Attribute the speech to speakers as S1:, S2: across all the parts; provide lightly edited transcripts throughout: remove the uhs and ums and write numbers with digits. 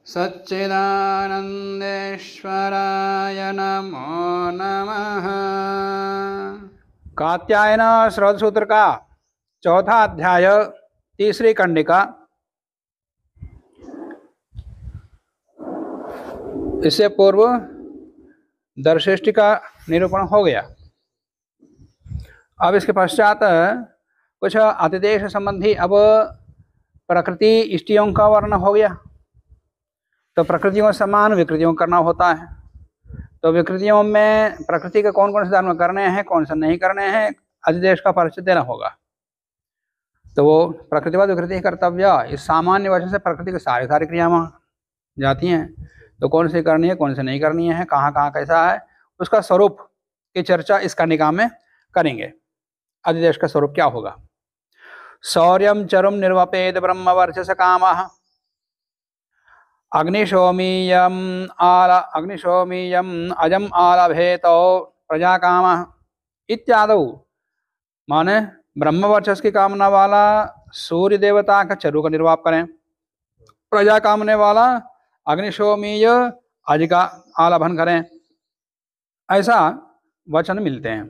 S1: सच्चिदानंदेश्वराय नमो नमः।
S2: कात्यायन श्रवण सूत्र का चौथा अध्याय तीसरी कंडिका। इससे पूर्व दर्शेष्टि का निरूपण हो गया। अब इसके पश्चात कुछ अतिदेश संबंधी अब प्रकृति इष्टियों का वर्णन हो गया। तो प्रकृतियों समान विकृतियों करना होता है। तो विकृतियों में प्रकृति के कौन कौन से धर्म करने हैं, कौन से नहीं करने हैं, अधिदेश का परिचय देना होगा। तो वो प्रकृतिवाद विकृति कर्तव्य, इस सामान्य वजह से प्रकृति की सारी क्रियाएं जाती हैं। तो कौन सी करनी है, कौन से नहीं करनी है, कहाँ कहाँ कैसा है, उसका स्वरूप की चर्चा इस कंडिका में करेंगे। अधिदेश का स्वरूप क्या होगा। शौर्यम चरुम निर्वपेद ब्रह्म वर्चस कामः अग्निशोमीयम अजम आलभेतो प्रजा कामः इत्यादि। माने ब्रह्म वर्चस की कामना वाला सूर्य देवता का चरु का निर्वाप करें, प्रजा कामने वाला अग्निशोमीय अज का आलाभन करें, ऐसा वचन मिलते हैं।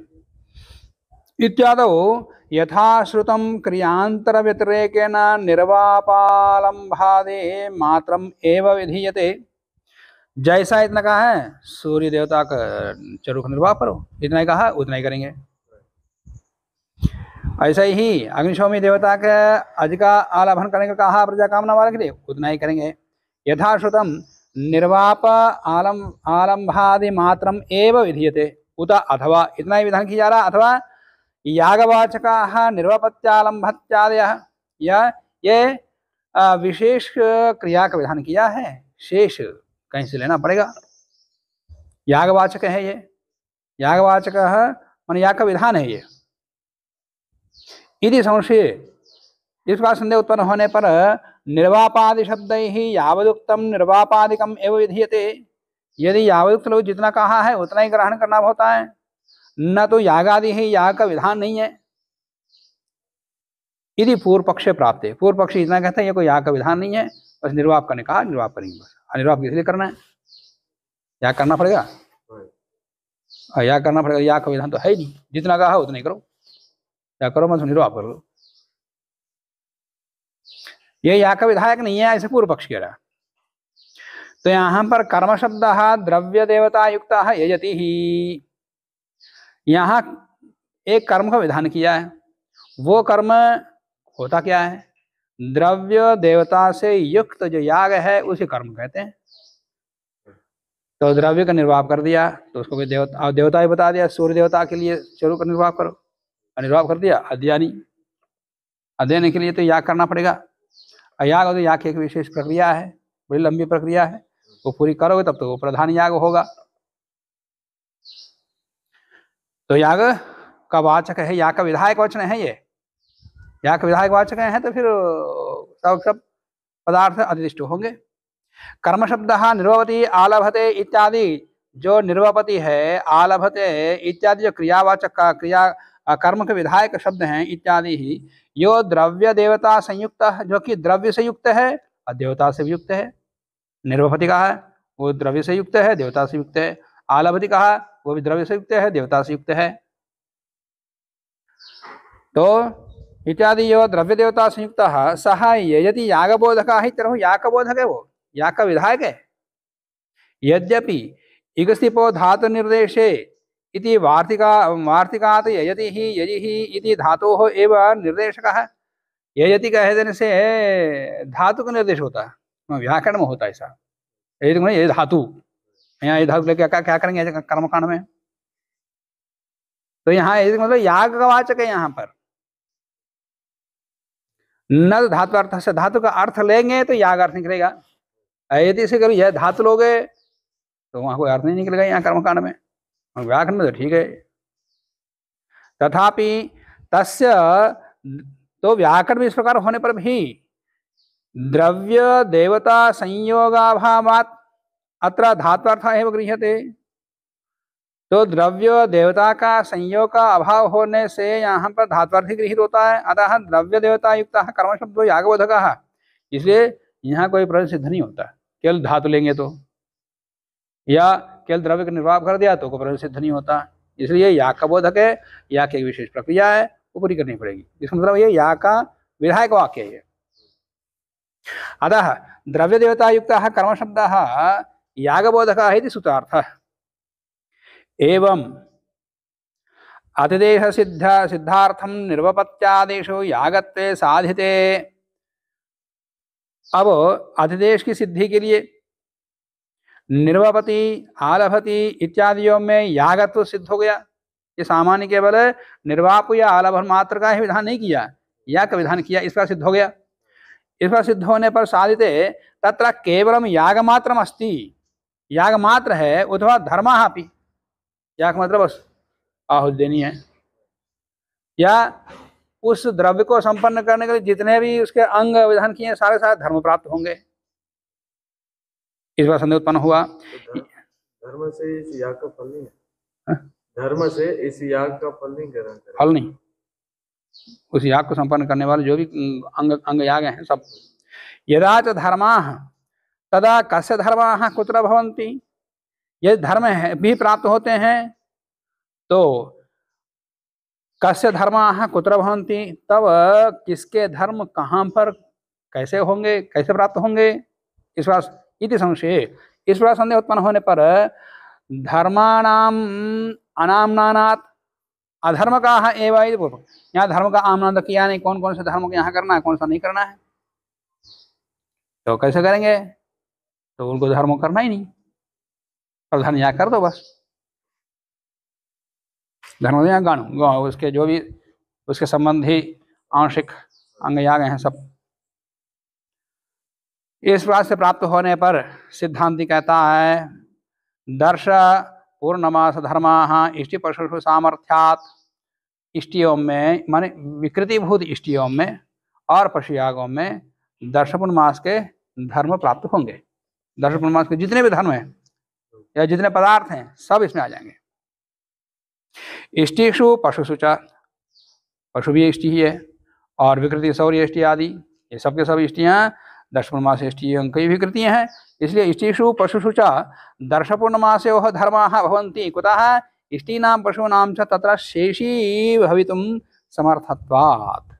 S2: इत्यादौ यथाश्रुतं क्रियांतर व्यतिरेकेण निर्वापालंभादे मात्रम एव विधीयते। जैसा इतना कहा है सूर्य देवता का चरु का निर्वाह करो, इतना ही कहा उतना ही करेंगे। ऐसा ही अग्निशोमी देवता के अज का आलाभन करने का कहा प्रजा कामना वाले के लिए, उतना ही करेंगे। यथाश्रुतम निर्वाप आलंभादि मात्रम एव विधीयते उत, अथवा इतना ही विधान किया जा रहा, अथवा यागवाचका निर्वपत्यालंभत्यादयः, या ये विशेष क्रिया का विधान किया है, शेष कहीं से लेना पड़ेगा। यागवाचक है ये, यागवाचक मान याग का विधान है ये। यदि संशय इस बात संदेह उत्पन्न होने पर निर्वापादि शब्द ही यावदुक्तम निर्वापादिकम एवं विधीयते। यदि यावदुक्त लोग जितना कहा है उतना ही ग्रहण करना होता है, न तो यागादि ही याग का विधान नहीं है। यदि पूर्व पक्ष प्राप्त है, पूर्व पक्ष इतना कहता है ये कोई याग का विधान नहीं है, बस निर्वाप करने कहा निर्वाप करेंगे, बस निर्वाप किस लिए करना है, याग करना पड़ेगा, याग करना पड़ेगा, याग का विधान तो है ही नहीं, जितना कहा उतना ही करो, या करो मत निर्वाप करो, ये याग का विधायक नहीं है, ऐसे पूर्व पक्ष कह रहा। तो यहाँ पर कर्म शब्द द्रव्य देवता युक्त यजति ही, यहाँ एक कर्म का विधान किया है। वो कर्म होता क्या है, द्रव्य देवता से युक्त जो याग है उसे कर्म कहते हैं। तो द्रव्य का निर्वाह कर दिया तो उसको भी देवता ही बता दिया, सूर्य देवता के लिए चरु का निर्वाह करो, निर्वाह कर दिया। अध्ययन के लिए तो याग करना पड़ेगा। याग तो याग की एक विशेष प्रक्रिया है, बड़ी लंबी प्रक्रिया है, वो पूरी करोगे तब तो वो प्रधान याग होगा। तो याग का वाचक है, याग का विधायक वचन है ये, याग का विधायक वाचक है, तो फिर सब पदार्थ अधिष्ट होंगे। कर्म शब्द निर्वपति आलभते इत्यादि, जो निर्वपति है आलभते इत्यादि जो क्रियावाचक का क्रिया कर्म के विधायक शब्द हैं इत्यादि ही, यो द्रव्य देवता संयुक्त, जो कि द्रव्य से युक्त है और देवता से भी युक्त है। निर्वपति कहा वो द्रव्य से युक्त है, देवता से युक्त है। आलभति कहा वो भी द्रव्य से युक्त है, देवता से युक्त है। तो इत्यादि यो द्रव्य देवता संयुक्त सह यजति यागबोधक ही, तरह याग का बोधक है, वो याग का विधायक है। यद्यपि इगस्तिपो धातु निर्देशे इति वार्तिकात यजति ही यजि ही इति धातोः एव निर्देशकः। यजति कह देने से धातु का निर्देश होता है, व्याकरण में होता है ऐसा। ये धातु, यहाँ ये धातु लेके क्या करेंगे कर्मकांड में, तो यहाँ मतलब याग का वाचक है। यहाँ पर न धातु अर्थ से धातु का अर्थ लेंगे तो याग अर्थ निकलेगा, यदि से करो यह धातु लोगे तो वहां कोई अर्थ नहीं निकलेगा यहाँ कर्मकांड में। व्याकरण में तो ठीक है, तथापि तस्य, तो व्याकरण में इस प्रकार होने पर भी द्रव्य देवता संयोगाभावात् अत्र धात्वार्थ एव गृह्यते। तो द्रव्य देवता का संयोग का अभाव होने से यहाँ पर धात्वार्थ गृहीत होता है। अतः द्रव्य देवता युक्त कर्म शब्दो यागबोधक, इसलिए यहाँ कोई प्रयोग सिद्ध नहीं होता, केवल धातु लेंगे तो, या केवल द्रव्य का निर्वाह कर दिया तो प्रयोजन सिद्ध नहीं होता। इसलिए या का बोधक है, या की एक विशेष प्रक्रिया है, वो पूरी करनी पड़ेगी। इसका मतलब ये या का विधायक वाक्य है। अतः द्रव्य देवता युक्त कर्म शब्द यागबोधक इति सूत्रार्थः। एवं अतिदेश सिद्धार्थम निर्वपत्यादेशो यागत्वे साधिते। अब अतिदेश की सिद्धि के लिए निर्वपति, आलभति इत्यादियों में यागत्व सिद्ध हो गया। ये सामान्य केवल निर्वाप या आलभन मात्र का ही विधान नहीं किया, या का विधान किया, इसका सिद्ध हो गया। इसका सिद्ध होने पर साधिते तत्र केवलम यागमात्रम अस्ति, याग मात्र है, अथवा धर्मः अपि, याग मतलब बस आहुति देनी है, या उस द्रव्य को संपन्न करने के लिए जितने भी उसके अंग विधान किए सारे सारे धर्म प्राप्त होंगे। इस बार संदेह उत्पन्न हुआ।
S3: धर्म से इस याग का फल नहीं है, धर्म से इस याग का फल नहीं ग्रहण करें,
S2: फल नहीं, उस याग को संपन्न करने वाले जो भी अंग याग हैं सब। यदा च धर्माः तदा कस्य धर्माः कुत्र भवन्ति। यदि धर्म है भी प्राप्त होते हैं तो कस्य धर्माः कुत्र भवन्ति, तब किसके धर्म कहाँ पर कैसे होंगे, कैसे प्राप्त होंगे। इस बार इति संशय, इस प्रकार संदेह उत्पन्न होने पर धर्माणाम अनाम्नानात् अधर्मकाः एव इति पूर्वक, यहाँ धर्म का आमनाद किया नहीं, कौन कौन से धर्म को यहाँ करना है, कौन सा नहीं करना है, तो कैसे करेंगे। तो उनको धर्म करना ही नहीं, प्रधान यहाँ कर दो बस, धर्म यहाँ गाणु उसके जो भी उसके संबंधी आंशिक अंग याग हैं सब। इस बात से प्राप्त होने पर सिद्धांति कहता है दर्श पूर्णमास धर्माः इष्टि पशुषु सामर्थ्यात्, इष्टियों में माने विकृतिभूत इष्टियों में और पशुयागों में दर्श पूर्णमास के धर्म प्राप्त होंगे। दर्श पूर्णमास के जितने भी धर्म हैं या जितने पदार्थ हैं सब इसमें आ जाएंगे। इष्टिषु पशुषु च, पशु भी इष्टि ही है, और विकृति सौर्य इष्टि आदि ये सबके सब इष्टियाँ दर्श पूर्णमास इष्टियों की विकृतियाँ हैं। इसलिए इष्टिषु पशुषु च दर्श पूर्णमासयोः धर्माः भवन्ति कुतः इष्टीनां पशूनां च तत्र शेषी भवितुं समर्थत्वात्।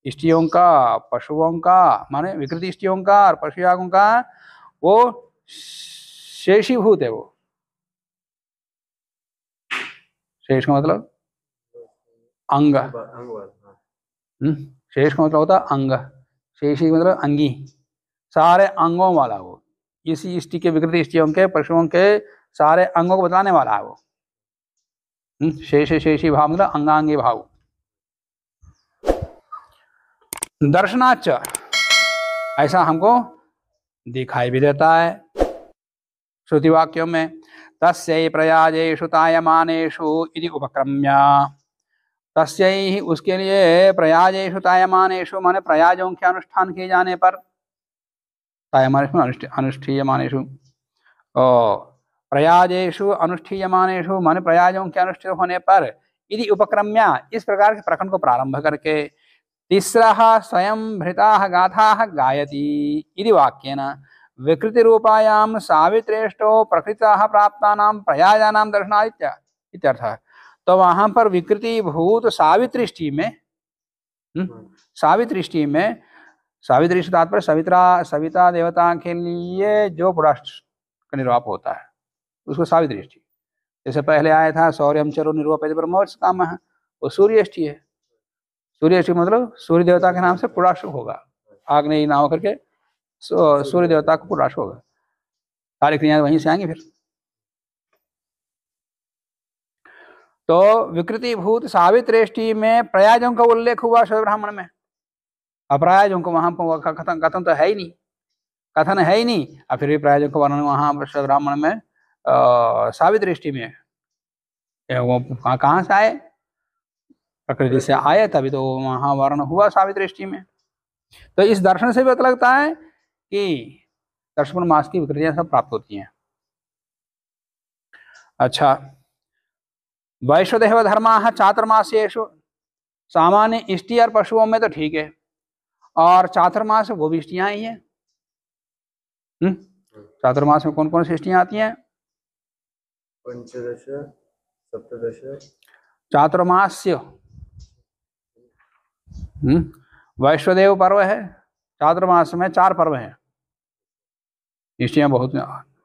S2: इष्टियों का, पशुओं का माने विकृति इष्टियों का और पशुयागों का वो शेषीभूत है। वो शेष का मतलब अंग, शेष का मतलब होता अंग, शेषी मतलब अंगी, सारे अंगों वाला वो, इसी इष्टि के विकृति इष्टियों के पशुओं के सारे अंगों को बताने वाला है वो। शेष शेषी भाव मतलब अंगांगी भाव। दर्शनाच ऐसा हमको दिखाई भी देता है श्रुति वाक्यों में। तस्यै प्रयाजेषु तायमानेषु इति उपक्रम्य, तस्यै उसके लिए प्रयाजेषु तायमानेषु माने प्रयाजों के अनुष्ठान किए जाने पर, तायमानेषु अनुष्ठीयमानेषु, प्रयाजेषु अनुष्ठीयमानेषु माने प्रयाजों के अनुष्ठित होने पर, इति उपक्रम्य इस प्रकार के प्रकरण को प्रारंभ करके, तीसरा स्वयं भृताः गाथाः गायति इति वाक्येन विकृति रूपायां सावित्रेष्टो प्रकृताः प्राप्तानां प्रयाजानां दर्शनादित्य इत्यर्थः। तो वहां पर विकृति भूत सावित्रिष्टि में, सावित्रिष्टि में, सावित्रिष्टि तात्पर्य सविता देवता के लिए जो पुराष्ट का निर्वाप होता है उसको सावित्रिष्टि। जैसे पहले आया था सौर्यम चरो निर्वापेत ब्रह्मोत्स काम है, वो सूर्यष्टि है। सूर्यष्टि मतलब सूर्य देवता के नाम से पुराष्ट होगा, आग्नेय नाम करके सूर्य देवता को पुराष्ट होगा। सारी क्रियाएं वहीं से आएंगी फिर। तो विकृति भूत सावित्रेष्टि में प्रयाजों का उल्लेख हुआ शैव ब्राह्मण में, अप्रयाजों को वहां पर कथन तो है ही नहीं, कथन है ही नहीं, और फिर भी प्रयाजों का वर्णन वहां शैव ब्राह्मण में सावित्रेष्टि में। वो कहाँ से आए, प्रकृति से आए, तभी तो वहां वर्ण हुआ सावित्रेष्टि में। तो इस दर्शन से भी पता लगता है कि दर्शन मास की विकृतियां सब प्राप्त होती हैं। अच्छा, वैश्वदेव धर्माः चातुर्मास्येषु, सामान्य इष्टि और पशुओं में तो ठीक है, और चातुर्मास वो भी इष्टियां ही है। चातुर्मास में कौन कौन सी इष्टियां आती हैं?
S3: पंचदश, सप्तदश,
S2: चातुर्मास्य वैश्वदेव पर्व है। चातुर्मास में 4 पर्व हैं, इष्टियां बहुत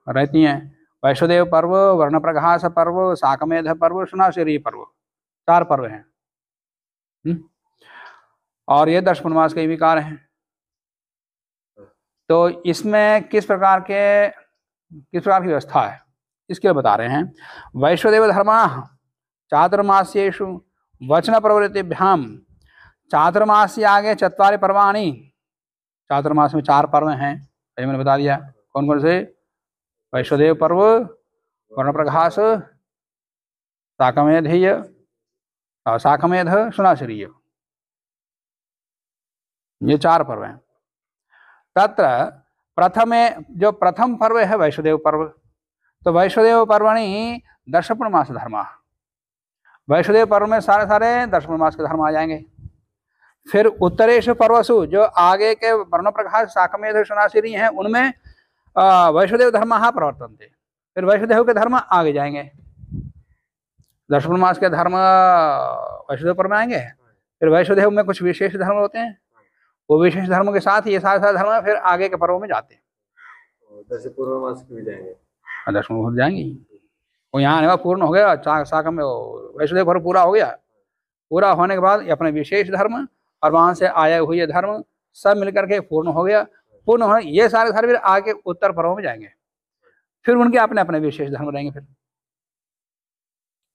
S2: रहती हैं। वैश्वदेव पर्व, वर्णप्रघास पर्व, शाकमेध पर्व, सुनासिरी पर्व, 4 पर्व हैं। और ये दशपूर्णमास के विकार हैं। तो इसमें किस प्रकार की व्यवस्था है इसके लिए बता रहे हैं। वैश्वदेव धर्मा चातुर्मास्येषु वचन प्रवृत्तिभ्याम, चातुर्मास से आगे 4 पर्वाणि, चातुर्मास में 4 पर्व हैं, ये मैंने बता दिया। कौन कौन से? वैश्वदेव पर्व, वर्णप्रघास, शाकमेधीय, शाकमेध, सुनासिरीय, ये 4 पर्व हैं। तत्र जो प्रथम पर्व है वैश्वदेव पर्व। तो वैश्वदेव पर्वणि दशपूर्णमास धर्मा, वैश्वदेव पर्व में सारे दशपूर्णमास के धर्म आ जाएंगे। फिर उत्तरेश पर्वसु, जो आगे के वर्णप्रघास, शाकमेध, सुनासिरी हैं, उनमें वैश्वदेव धर्म प्रवर्तन थे। फिर वैश्वदेव के धर्म आगे जाएंगे। दशपूर्णमास के धर्म वैश्वदेव पर्व में आएंगे। फिर वैश्वदेव में कुछ विशेष धर्म होते हैं, वो विशेष धर्मों के साथ ये सारे धर्म फिर आगे के पर्वों में जाते हैं।
S3: दशपूर्णमास भी जाएंगे,
S2: दशपूर्णमास जाएंगे। वो यहाँ आने का पूर्ण हो गया, शाखा में वैश्वदेव पर्व पूरा हो गया। पूरा होने के बाद अपने विशेष धर्म और वहां से आए हुए धर्म सब मिलकर के पूर्ण हो गया। पूर्ण होने ये सारे धर्म फिर आगे उत्तर पर्वों में जाएंगे। फिर उनके अपने अपने विशेष धर्म रहेंगे। फिर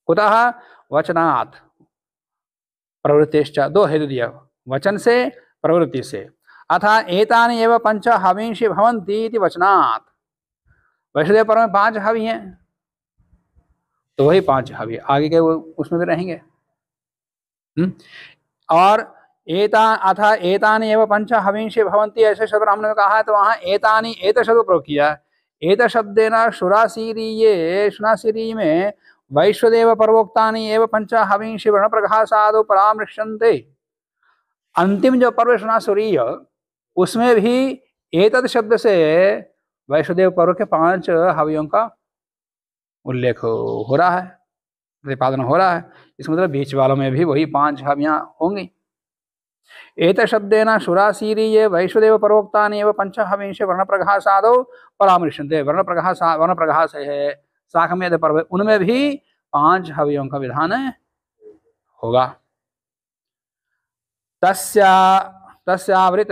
S2: कुतः वचनात् प्रवृत्तिश्च, 2 हेतु दिया, वचन से प्रवृत्ति से। अथा एतानि एव 5 हवींषि भवन्ति इति वचनात्। वैश्वदेव पर्व में 5 हवि हैं, तो वही 5 हवि आगे के उसमें भी रहेंगे। और अथा एतानि एव 5 हवींषि भवन्ति, ऐसे शब्द ब्राह्मण में कहा है, तो वहां एतानि एत शब्द प्रयोग किया। एत शब्देन सुनासिरी में वैश्वदेव पर्वोक्तानि एव 5 हवींषि वर्णप्रघासादौ परामृश्यन्ते। अंतिम जो पर्व सुनासुरीय, उसमें भी एतद शब्द से वैश्वदेव पर्व के 5 हवियों का उल्लेख हो रहा है, प्रतिपादन हो रहा है। इसका मतलब बीच वालों में भी वही 5 हवियां होंगी। एत शब्देन सुरासीरीय वैश्वदेव पर्वोक्तानि एव 5 हवींषि वर्णप्रघासादौ परामृश्यन्ते। वर्णप्रघास है, शाकमेध पर्व, उनमें भी 5 हवियों का विधान होगा। तस्यावृत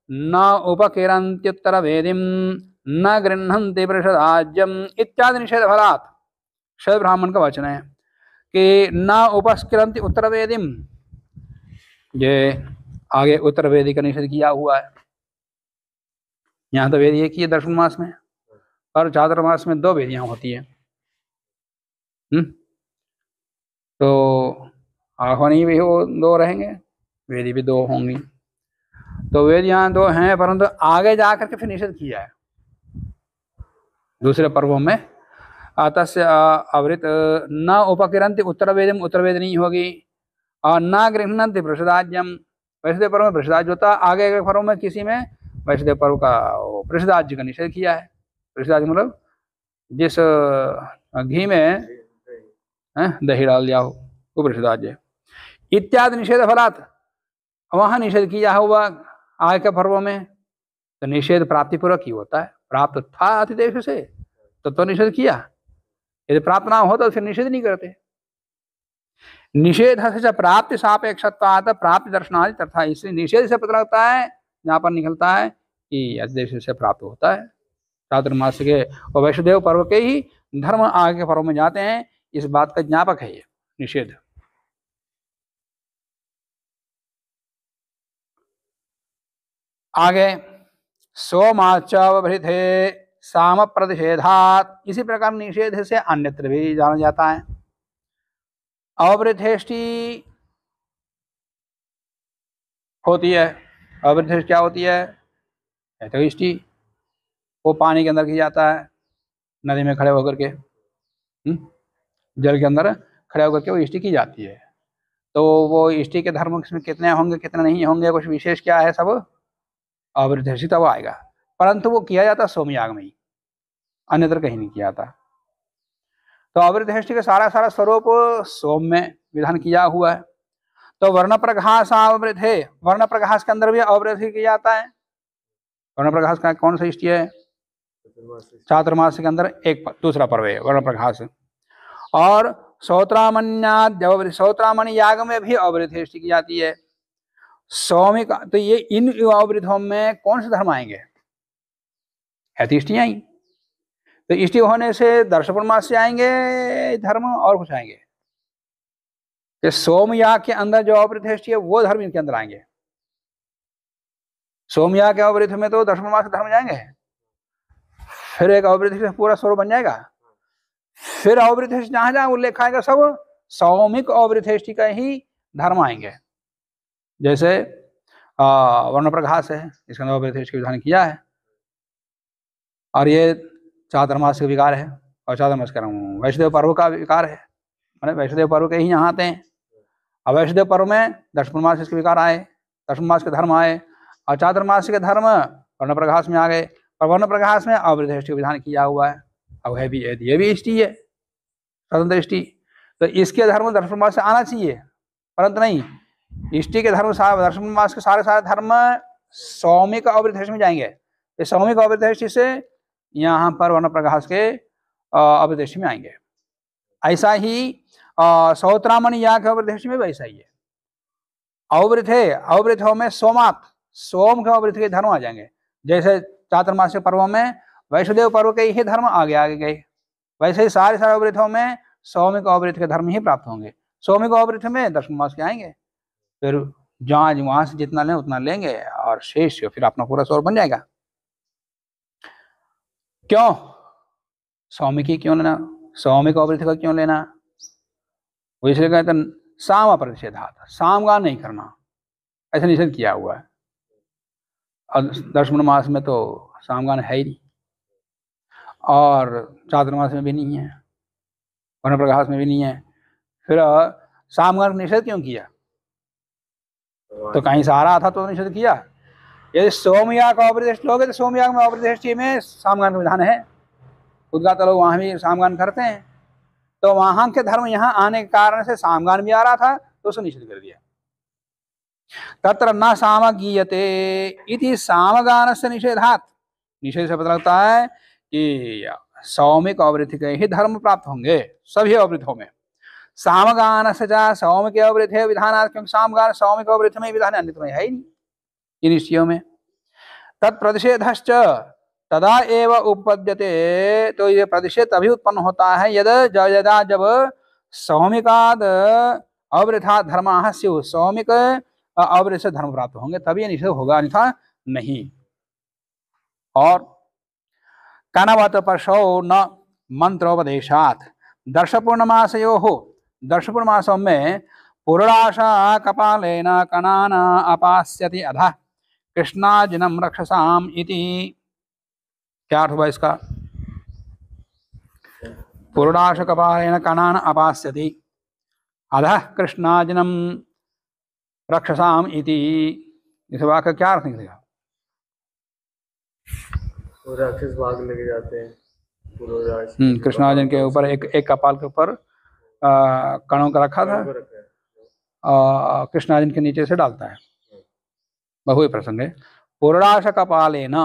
S2: न उपकिरन्त्युत्तरवेदीं न गृह्णन्ति वृषदाज्यम इत्यादि निषेध फलात्। शैव ब्राह्मण का वचन है कि न उपस्किरन्ति उत्तरवेदीं, ये आगे उत्तरवेदी का निषेध किया हुआ है। यहाँ तो वेद एक ही है दशपूर्णमास में, और चातुर्मास में 2 वेदियां होती हैं। तो आह्वानी भी वो 2 रहेंगे, वेदी भी 2 होंगी। तो वेद यहाँ 2 हैं, परंतु आगे जाकर के फिर निषेध किया है दूसरे पर्वों में। तस्य आवृत न उपकिरन्ति उत्तरवेदीं, उत्तरवेद नहीं होगी। और न गृह्णन्ति वृषदाज्यम, वैश्वदेव पर्व में वृषदाज्य होता। आगे के पर्व में किसी में वैश्वदेव पर्व का वृषदाज्य का निषेध किया है। वृषदाज्य मतलब जिस घी में दही डाल दिया हो, वो वृषदाज्य। इत्यादि निषेध फलात्, वहां निषेध किया हुआ आगे के पर्वों में। तो निषेध प्राप्तिपूर्वक ही होता है। प्राप्त था अतिदेश से तो निषेध किया, यदि प्राप्त ना हो तो फिर निषेध नहीं करते। निषेध से प्राप्ति सापेक्षत्वात् प्राप्ति दर्शनादि तथा, इसलिए निषेध से पता लगता है, यहाँ पर निकलता है कि अतिदेश से प्राप्त होता है। चातुर्मास के और वैश्वदेव पर्व के ही धर्म आगे के पर्व में जाते हैं, इस बात का ज्ञापक है ये निषेध। आगे सोमाचवभृते साम प्रतिषेधात्, इसी प्रकार निषेध से अन्यत्र भी जाना जाता है। अवृथेष्टि होती है। अवृथेष्टि क्या होती है? हेतुष्टि, वो पानी के अंदर की जाता है, नदी में खड़े होकर के, जल के अंदर खड़े होकर के वो इष्टि की जाती है। तो वो इष्टि के धर्म इसमें कितने होंगे कितने नहीं होंगे, कुछ विशेष क्या है, सब अवृथेष्टि तब आएगा। परंतु वो किया जाता सोमयाग में ही, अन्यत्र कहीं नहीं किया जाता। तो अवृतहेष्टि का सारा सारा स्वरूप सोम में विधान किया हुआ है। तो वर्ण प्रघास अवृत है, वर्ण प्रघास के अंदर भी अवृत ही किया जाता है। वर्ण प्रघास का कौन सा इष्टि है? चातुर्मास के अंदर एक दूसरा पर्व है वर्ण प्रघास। और सौत्रामण्याद्यवृत, सौत्रामणि याग में भी अवृतहेष्टि की जाती है। सौमिक, तो ये इन अवृतों में कौन से धर्म आएंगे? है तो इष्टि आई। तो इष्टि होने से दर्शपूर्णमास से आएंगे धर्म और कुछ आएंगे? कि सोमयाग के अंदर जो अवृतहेष्टि है वो धर्म इनके अंदर आएंगे। सोमयाग के अवृत में तो दर्शपूर्णमास के धर्म जाएंगे, फिर एक अवृतहेष्टि पूरा स्वरूप बन जाएगा। फिर अवृतहेष्टि जहां जहां उल्लेख आएगा सब सौमिक अवृतहेष्टि का ही धर्म आएंगे। जैसे वर्ण प्रघास है, इसके अंदर अवृतहेष्टि विधान किया है। और ये चातुर्मास का विकार है, और चातुर्मास का वैष्णदेव पर्व का विकार है, मैंने वैष्णदेव पर्व के ही यहाँ आते हैं। अब वैष्णदेव पर्व में दर्शपूर्णमास के विकार आए, दर्शपूर्णमास के धर्म आए, और चातुर्मास के धर्म वर्ण प्रघास में आ गए। और वर्ण प्रघास में अवृतहेष्टि विधान किया हुआ है। अब है भी ये भी इष्टि है, स्वतंत्र इष्टि। तो इसके धर्म दर्शपूर्णमास से आना चाहिए, परंतु नहीं, इष्टि के धर्म दर्शपूर्णमास के सारे सारे धर्म सौमिक अवृतहेष्टि में जाएंगे। इस सौमिक अवृतहेष्टि से यहाँ पर वर्ण प्रघास के अवृतहेष्टि में आएंगे। ऐसा ही सौत्रामणि याग के अवृतहेष्टि में वैसा ही है। अवृत है, अवृतों में सोमात, सोम के अवृत के धर्म आ जाएंगे। जैसे चातुर्मास के पर्वों में वैष्णदेव पर्व के ही धर्म आगे आगे गए, वैसे ही सारे सारे अवृतों में सौमिक अवृत के धर्म ही प्राप्त होंगे। सौमिक अवृत में दर्शपूर्णमास के आएंगे, फिर जहाँ वहां से जितना लें उतना लेंगे, और शेष फिर अपना पूरा स्वरूप बन जाएगा। क्यों सौमिक ही क्यों लेना, सौमिक अवृत का क्यों लेना? वो इसलिए कहते हैं साम प्रतिषेधात, सामगान नहीं करना, ऐसा निषेध किया हुआ है। और दर्शपूर्णमास में तो सामगान है ही नहीं, और चातुर्मास में भी नहीं है, वर्ण प्रघास में भी नहीं है। फिर सामगान निषेध क्यों किया? तो कहीं से आ रहा था तो निषेध किया। यदि सोमयाग का अवृतहेष्टि लोगे तो सोमयाग में अवृतहेष्टि में सामगान का विधान है, उद्गाता लोग वहां भी सामगान करते हैं। तो वहां के धर्म यहाँ आने के कारण से सामगान भी आ रहा था, तो उसको निषेध कर दिया। तत्र न सामगीयते इति सामगान से निषेधात, निषेध से पता लगता है कि सौमिक अवृत के ही धर्म प्राप्त होंगे सभी अवृतों में। सामगान से सौमिक अवृत है विधान, क्योंकि सामगान सौमिक अवृत में विधान, अन्य में है ही नहीं इन इष्टियों में। तत्प्रतिषेधश्च तदा एव उपपद्यते, तो ये प्रतिषेध तभी उत्पन्न होता है यदा जब सौमिकाद अवृथा धर्माः स्युः, सौमिक अवृत से धर्म प्राप्त होंगे तभी ये निषेध होगा, अन्यथा नहीं। और कनवत पशो न मंत्रोपदेशात् दर्शपूर्णमासयोः, दर्शपूर्णमासों में पूर्णाशा कपालेन कनान अपास्यति अधः कृष्णाजिनम रक्षसाम इति। क्या अर्थ हुआ इसका? पूर्णाश कपालेन कनान अपास्यति अधः कृष्णाजिनम रक्षसाम इति, इस वाक्य का क्या अर्थ निकलेगा?
S3: राक्षस भाग लेके जाते हैं
S2: कृष्णार्जुन के ऊपर एक कपाल के ऊपर कणों का रखा था, कृष्णार्जुन के नीचे से डालता है, बहु प्रसंग है। पूर्णाश कपालेन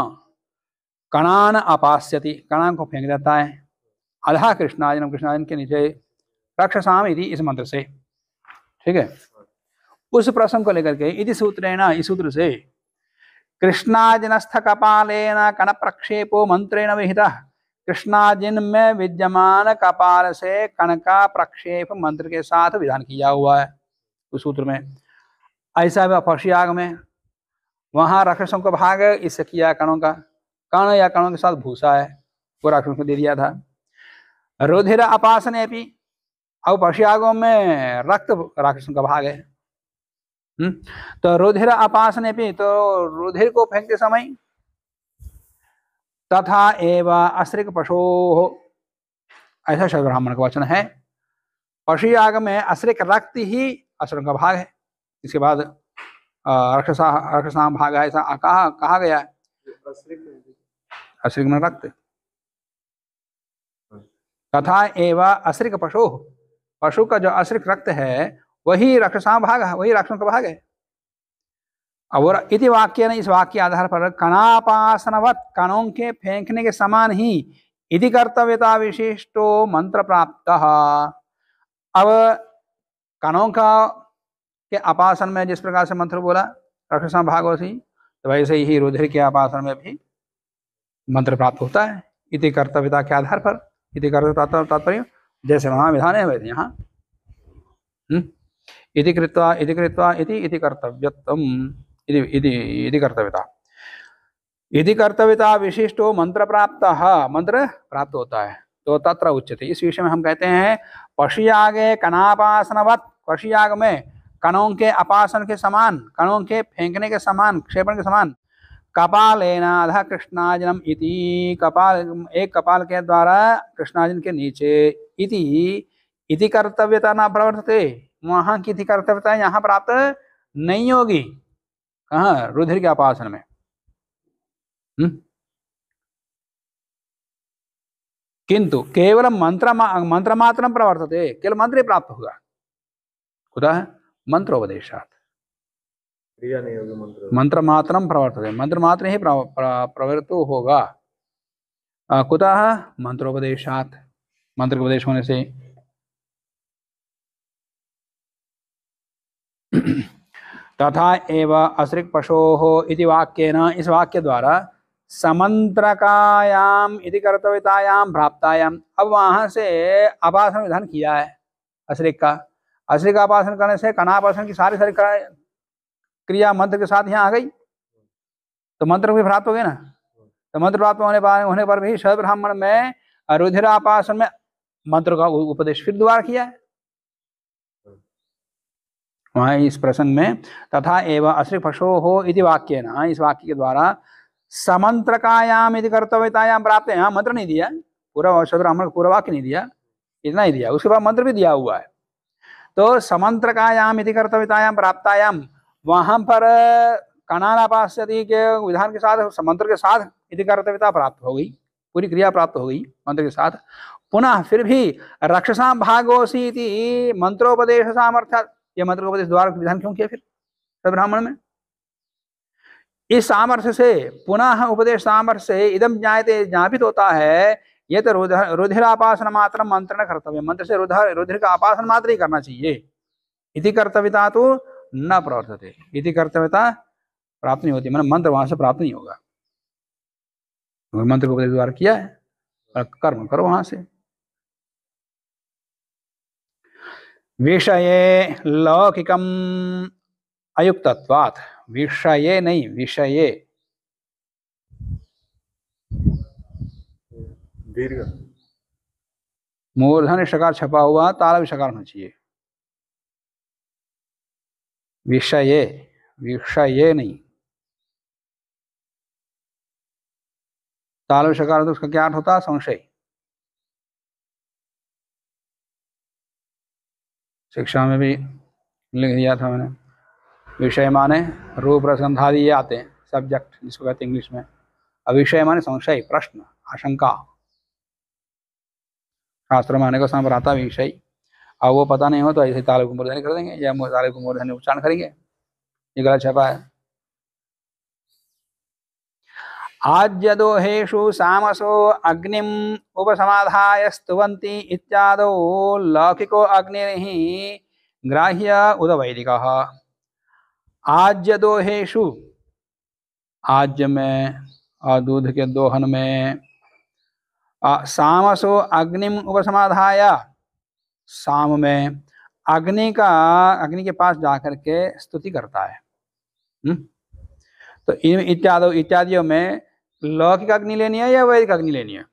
S2: कणान अपास्यति, कणान को फेंक देता है, अधः कृष्णार्जुन, कृष्णार्जुन के नीचे रक्षसाम इति, इस मंत्र से। ठीक है, उस प्रसंग को लेकर के इति सूत्रेण, इस सूत्र से कृष्णाजिनस्थ कपालेन कण प्रक्षेपो मंत्रेण विहितः, कृष्णाजिन में विद्यमान कपाल से कण का प्रक्षेप मंत्र के साथ विधान किया हुआ है उस सूत्र में। ऐसा भी पक्षियाग में, वहां राक्षसों का भाग इससे किया, कणों का, कण या कणों के साथ भूसा है वो राक्षसों को दे दिया था। रुधिर अपासने भी, अब पक्षियागों में रक्त राक्षसों का भाग है। तो रुधिर अपासने भी, तो रुधिर को फेंकते समय तथा एव अश्रिक पशो, ऐसा शब्द ब्राह्मण का वचन है। पशुयाग में अश्रिक रक्त ही असुरों का भाग है, इसके बाद रक्षसाम भाग है, ऐसा कहा गया है। असृक में रक्त। तथा एवं असृक पशु, पशु का जो असृक रक्त है वही राक्षसा भाग है, वही राक्षसों का भाग है। और इति वाक्य ने, इस वाक्य आधार पर कणापासनवत, कणों के फेंकने के समान ही इति कर्तव्यता विशिष्टो मंत्र प्राप्त। अब कणों का के अपासन में जिस प्रकार से मंत्र बोला राक्षसा भागवती, तो वैसे ही रुधिर के अपासन में भी मंत्र प्राप्त होता है इति कर्तव्यता के आधार पर। इति कर्तव्यता तात्पर्य जैसे वहां विधान है वैसे यहाँ इति कृत्वा इति कृत्वा इति कर्तव्यत्वम इति कर्तव्यता, इति कर्तव्यता विशिष्टो मंत्र प्राप्त, मंत्र प्राप्त होता है। तो तत्र उच्यते, इस विषय में हम कहते हैं पशुयागे कणापासनवत, पशुयाग में कणों के अपासन के समान, कणों के फेंकने के समान, क्षेपण के समान, कपालेनाधा कृष्णाजनम इति, कपाल, एक कपाल के द्वारा कृष्णाजन के नीचे, इति कर्तव्यता न प्रवर्तते, वहां की इति कर्तव्यता यहाँ प्राप्त नहीं होगी। कहाँ? रुधिर के अपासन में। किंतु केवल मंत्र मात्र प्रवर्तते, केवल मंत्र ही प्राप्त होगा। कुतः? मंत्रोपदेशात्,
S3: क्रिया नहीं होगी,
S2: मंत्र मात्रम प्रवर्तते, मंत्र मात्र ही प्रवृत्तो होगा। कुतः? मंत्रोपदेशात्, मंत्र के उपदेश होने से। तथा एवं असृक पशोः इति वाक्येन, इस वाक्य द्वारा समंत्रकायाम इति कर्तव्यतायाम प्राप्तायाम, अब वहां से अपासन विधान किया है असृक का। असृक का अपासन करने से कणापासन की सारी क्रिया मंत्र के साथ यहाँ आ गई, तो मंत्र भी प्राप्त हो गए ना। तो मंत्र प्राप्त होने पर भी शरद ब्राह्मण में रुधिरापासन में मंत्र का उपदेश फिर दोबारा किया है वहां इस प्रसंग में। तथा एवं असृक पशोः इति वाक्येन, इस वाक्य के द्वारा समंत्रकायाम इति कर्तव्यतायाम प्राप्त, यहाँ मंत्र नहीं दिया पूरा, शरद ब्राह्मण पूरा वाक्य नहीं दिया, इतना ही दिया, उसके बाद मंत्र भी दिया हुआ है। तो समंत्रकायाम इति कर्तव्यतायाम प्राप्तायाम, वहां पर कणापास्यति के विधान के साथ मंत्र के साथ इति कर्तव्यता प्राप्त हो गई, पूरी क्रिया प्राप्त हो गई मंत्र के साथ। पुनः फिर भी रक्षसा भागोसी इति मंत्रोपदेश सामर्थ्य, यह मंत्रोपदेश द्वारा विधान क्यों किया फिर ब्राह्मण में? इस सामर्थ्य से, पुनः उपदेश सामर्थ्य से इदम ज्ञायते, ज्ञापित होता है ये तो रुधिरापासन मात्र मंत्र न कर्तव्य, मंत्र से रुधिर का आपासन मात्र ही करना चाहिए। इति कर्तव्यता तो न प्रवर्तते, इति कर्तव्यता प्राप्त नहीं होती, मतलब मंत्र वहां से प्राप्त नहीं होगा। मंत्र को उपदेश द्वारा किया है, कर्म करो वहां से। विषये लौकिकम अयुक्तत्वात्, विषये नहीं विषये,
S3: दीर्घ
S2: मूर्धन्य शकार छपा हुआ, ताला भी शकार होना चाहिए। विषये, विषये नहीं, ताला शकार तो उसका क्या अर्थ होता है? संशय। शिक्षा में भी लिख दिया था मैंने, विषय माने रूप रसगंधादि ये आते हैं, सब्जेक्ट जिसको कहते हैं इंग्लिश में। अब विषय माने संशय, प्रश्न, आशंका। शास्त्र में आने का समय पर आता विषय, अब वो पता नहीं हो तो ऐसे ताले को मूर्धन्य कर देंगे, या ताले को मूर्धन्य उच्चारण करेंगे, ये गलत छपा है। आज्यदोहेषु सामसो अग्निम उपसमाधाय स्तुवन्ति इत्यादो लौकिको अग्निर्हि ग्राह्य उदवैदिकः। आज्यदोहेषु, आज्य में और दूध के दोहन में, सामसो अग्निम उपसमाधाय, साम में अग्नि के पास जाकर के स्तुति करता है। तो इन इत्यादियों में लौकिक अग्नि लेनी है या वैदिक अग्नि लेनी है?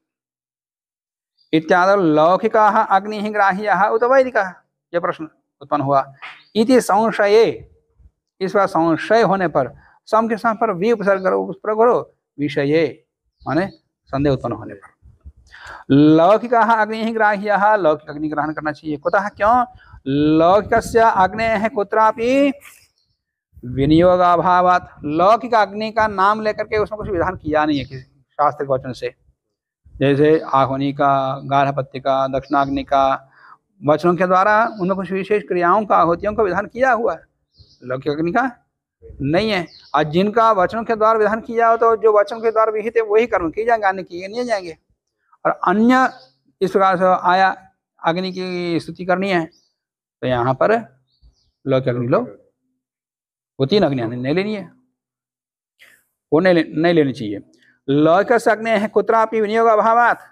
S2: इत्यादि लौकिक अग्नि ही ग्राह्य उत वैदिक, यह प्रश्न उत्पन्न हुआ। इति संशये, इस बार संशय होने पर सम के स्थान पर वी उपसर्ग करो, विषये माने संदेह उत्पन्न होने पर। लौकिक अग्नि ही ग्राह्य, लौकिक अग्नि ग्रहण करना चाहिए। कुतः? क्यों? लौकिकस्य अग्नेः कुत्रापि विनियोगाभावात्, लौकिक अग्नि का नाम लेकर के उसमें कुछ विधान किया नहीं है किसी शास्त्र के वचन से, जैसे आह्वनी का, गार्हपत्य का, दक्षिणाग्नि का, वचनों के द्वारा उनमें कुछ विशेष क्रियाओं का, आहुतियों का विधान किया हुआ है, लौकिक अग्नि का नहीं है। और जिनका वचनों के द्वारा विधान किया हो तो जो वचन के द्वारा विहित है वही कर्म किए जाएंगे, अन्य किए नहीं जाएंगे। और अन्य इस प्रकार से आया अग्नि की स्तुति करनी है तो यहाँ पर लौकिक अग्नि लो, वो 3 अग्नि नहीं लेनी है, वो नहीं लेनी चाहिए। लौकिक अग्नि है कुत्रापि विनियोग अभावात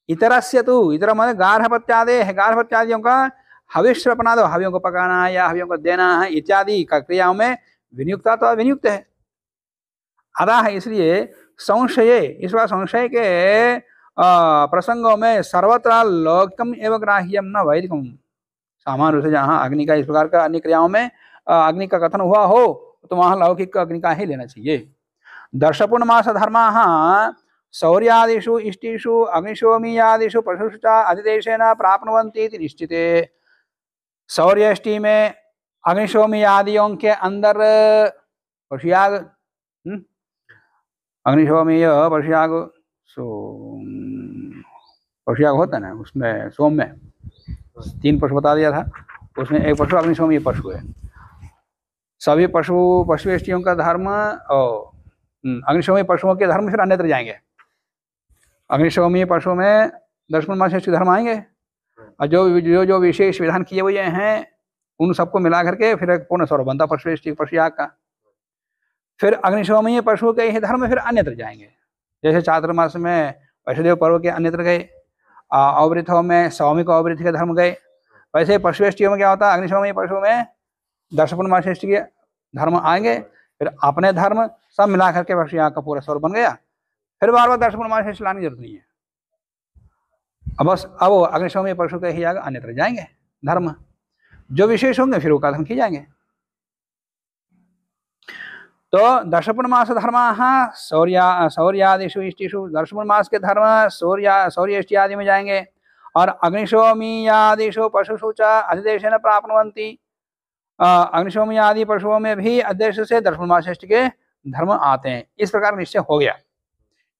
S2: इतरस्य तु, इतर मतलब गार्हपत्यादि है, गार्हपत्यादियों का हविष्य अपना दो, हवियों को पकाना है या हवियों को देना है इत्यादि का क्रियाओं में विनियुक्ता तो अविनियुक्त है। अतः है इसलिए संशय, इस बार संशय के प्रसंगों में सर्वत्र लौकिकम एवं ग्राह्यम न वैदिकम। सामान्य रूप से जहाँ अग्नि का इस प्रकार का अन्य क्रियाओं में अग्नि का कथन हुआ हो तो वहाँ लौकिक अग्नि का ही लेना चाहिए। दर्शपूर्णमास धर्माः शौर्यादिषु इष्टिषु अग्निशोमीयादिषु पशुषु च अधिदेशेन प्राप्नुवन्ति इति निश्चिते। शौर्यष्टि में अग्निशोमी आदियों के अंदर पशुयाग, अग्निशोमीय पशुयाग, पशुयाग होता है ना, उसमें सोम में 3 पशु बता दिया था, उसमें एक पशु अग्निशोमीय पशु है। सभी पशुष्टियों का धर्म और अग्निशोमीय पशुओं के धर्म फिर अन्यत्र जाएंगे। अग्निशोमीय पशु में दर्शपूर्णमास धर्म आएंगे और जो विशेष विधान किए हुए हैं उन सबको मिला करके फिर एक पूर्ण स्वरूप बनता पशुयाग का। फिर अग्निशोमीय पशु के ही धर्म फिर अन्यत्र जाएंगे, जैसे चातुर्मास में वैष्णदेव पर्व के अन्यत्र गए, अवृथों में सौमिक अवृथ के धर्म गए, वैसे पशुष्टियों में क्या होता है, अग्निशोमीय पशु में दर्शपूर्णमास के धर्म आएंगे, फिर अपने धर्म सब मिला करके पशुयाग का पूरा स्वरूप बन गया। फिर बार बार दर्शपूर्णमास लाने की जरूरत नहीं है, अब बस अब अग्निशोमीय पशु के ही याग अन्यत्र जाएंगे धर्म, जो विशेष होंगे फिर वो कथन किए जाएंगे। तो दर्शपूर्णमास धर्माः शौर्यादिषु इष्टिषु, दर्शपूर्णमास के धर्म शौर्य इष्टि आदि में जाएंगे, और अग्निशोमीयादिषु पशुषु च अधिदेशेन प्राप्नुवन्ति, अग्निशोमी आदि पशुओं में भी अध्यक्ष से दर्शपूर्णमास के धर्म आते हैं। इस प्रकार निश्चय हो गया।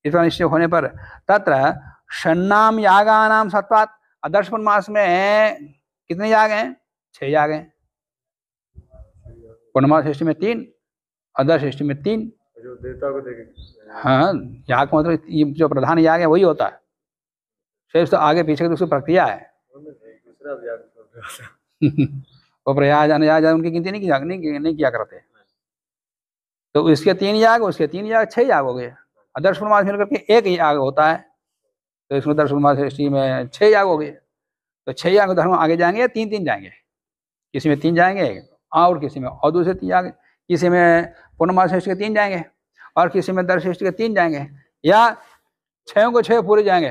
S2: इस प्रकार निश्चय होने पर तत्र षण्णाम यागानाम सत्वात्, दर्शपूर्णमास में कितने याग हैं, 6 याग हैं। पूर्णमास षष्ठी में 3, अदर षष्ठी में 3,
S3: जो देवता को देखे।
S2: हाँ, याग का मतलब ये जो प्रधान याग है वही होता है, शेष तो आगे पीछे की उसकी प्रक्रिया है। वो प्रयाग अनयाग उनकी गिनती नहीं किया करते। तो इसके 3 याग, उसके 3 याग, 6 याग हो गए। दर्शपूर्णमास मिलकर के 1 याग होता है, तो इसमें दर्शपूर्णमास षष्ठी में 6 याग हो गए। तो 6 याग धर्म आगे जाएंगे या 3 जाएंगे, किसी में 3 जाएंगे और किसी में और दूसरे 3 याग, किसी में पूर्णमास षष्ठी के 3 जाएंगे और किसी में दर्श षष्ठी के 3 जाएंगे, या 6 को 6 पूरे जाएंगे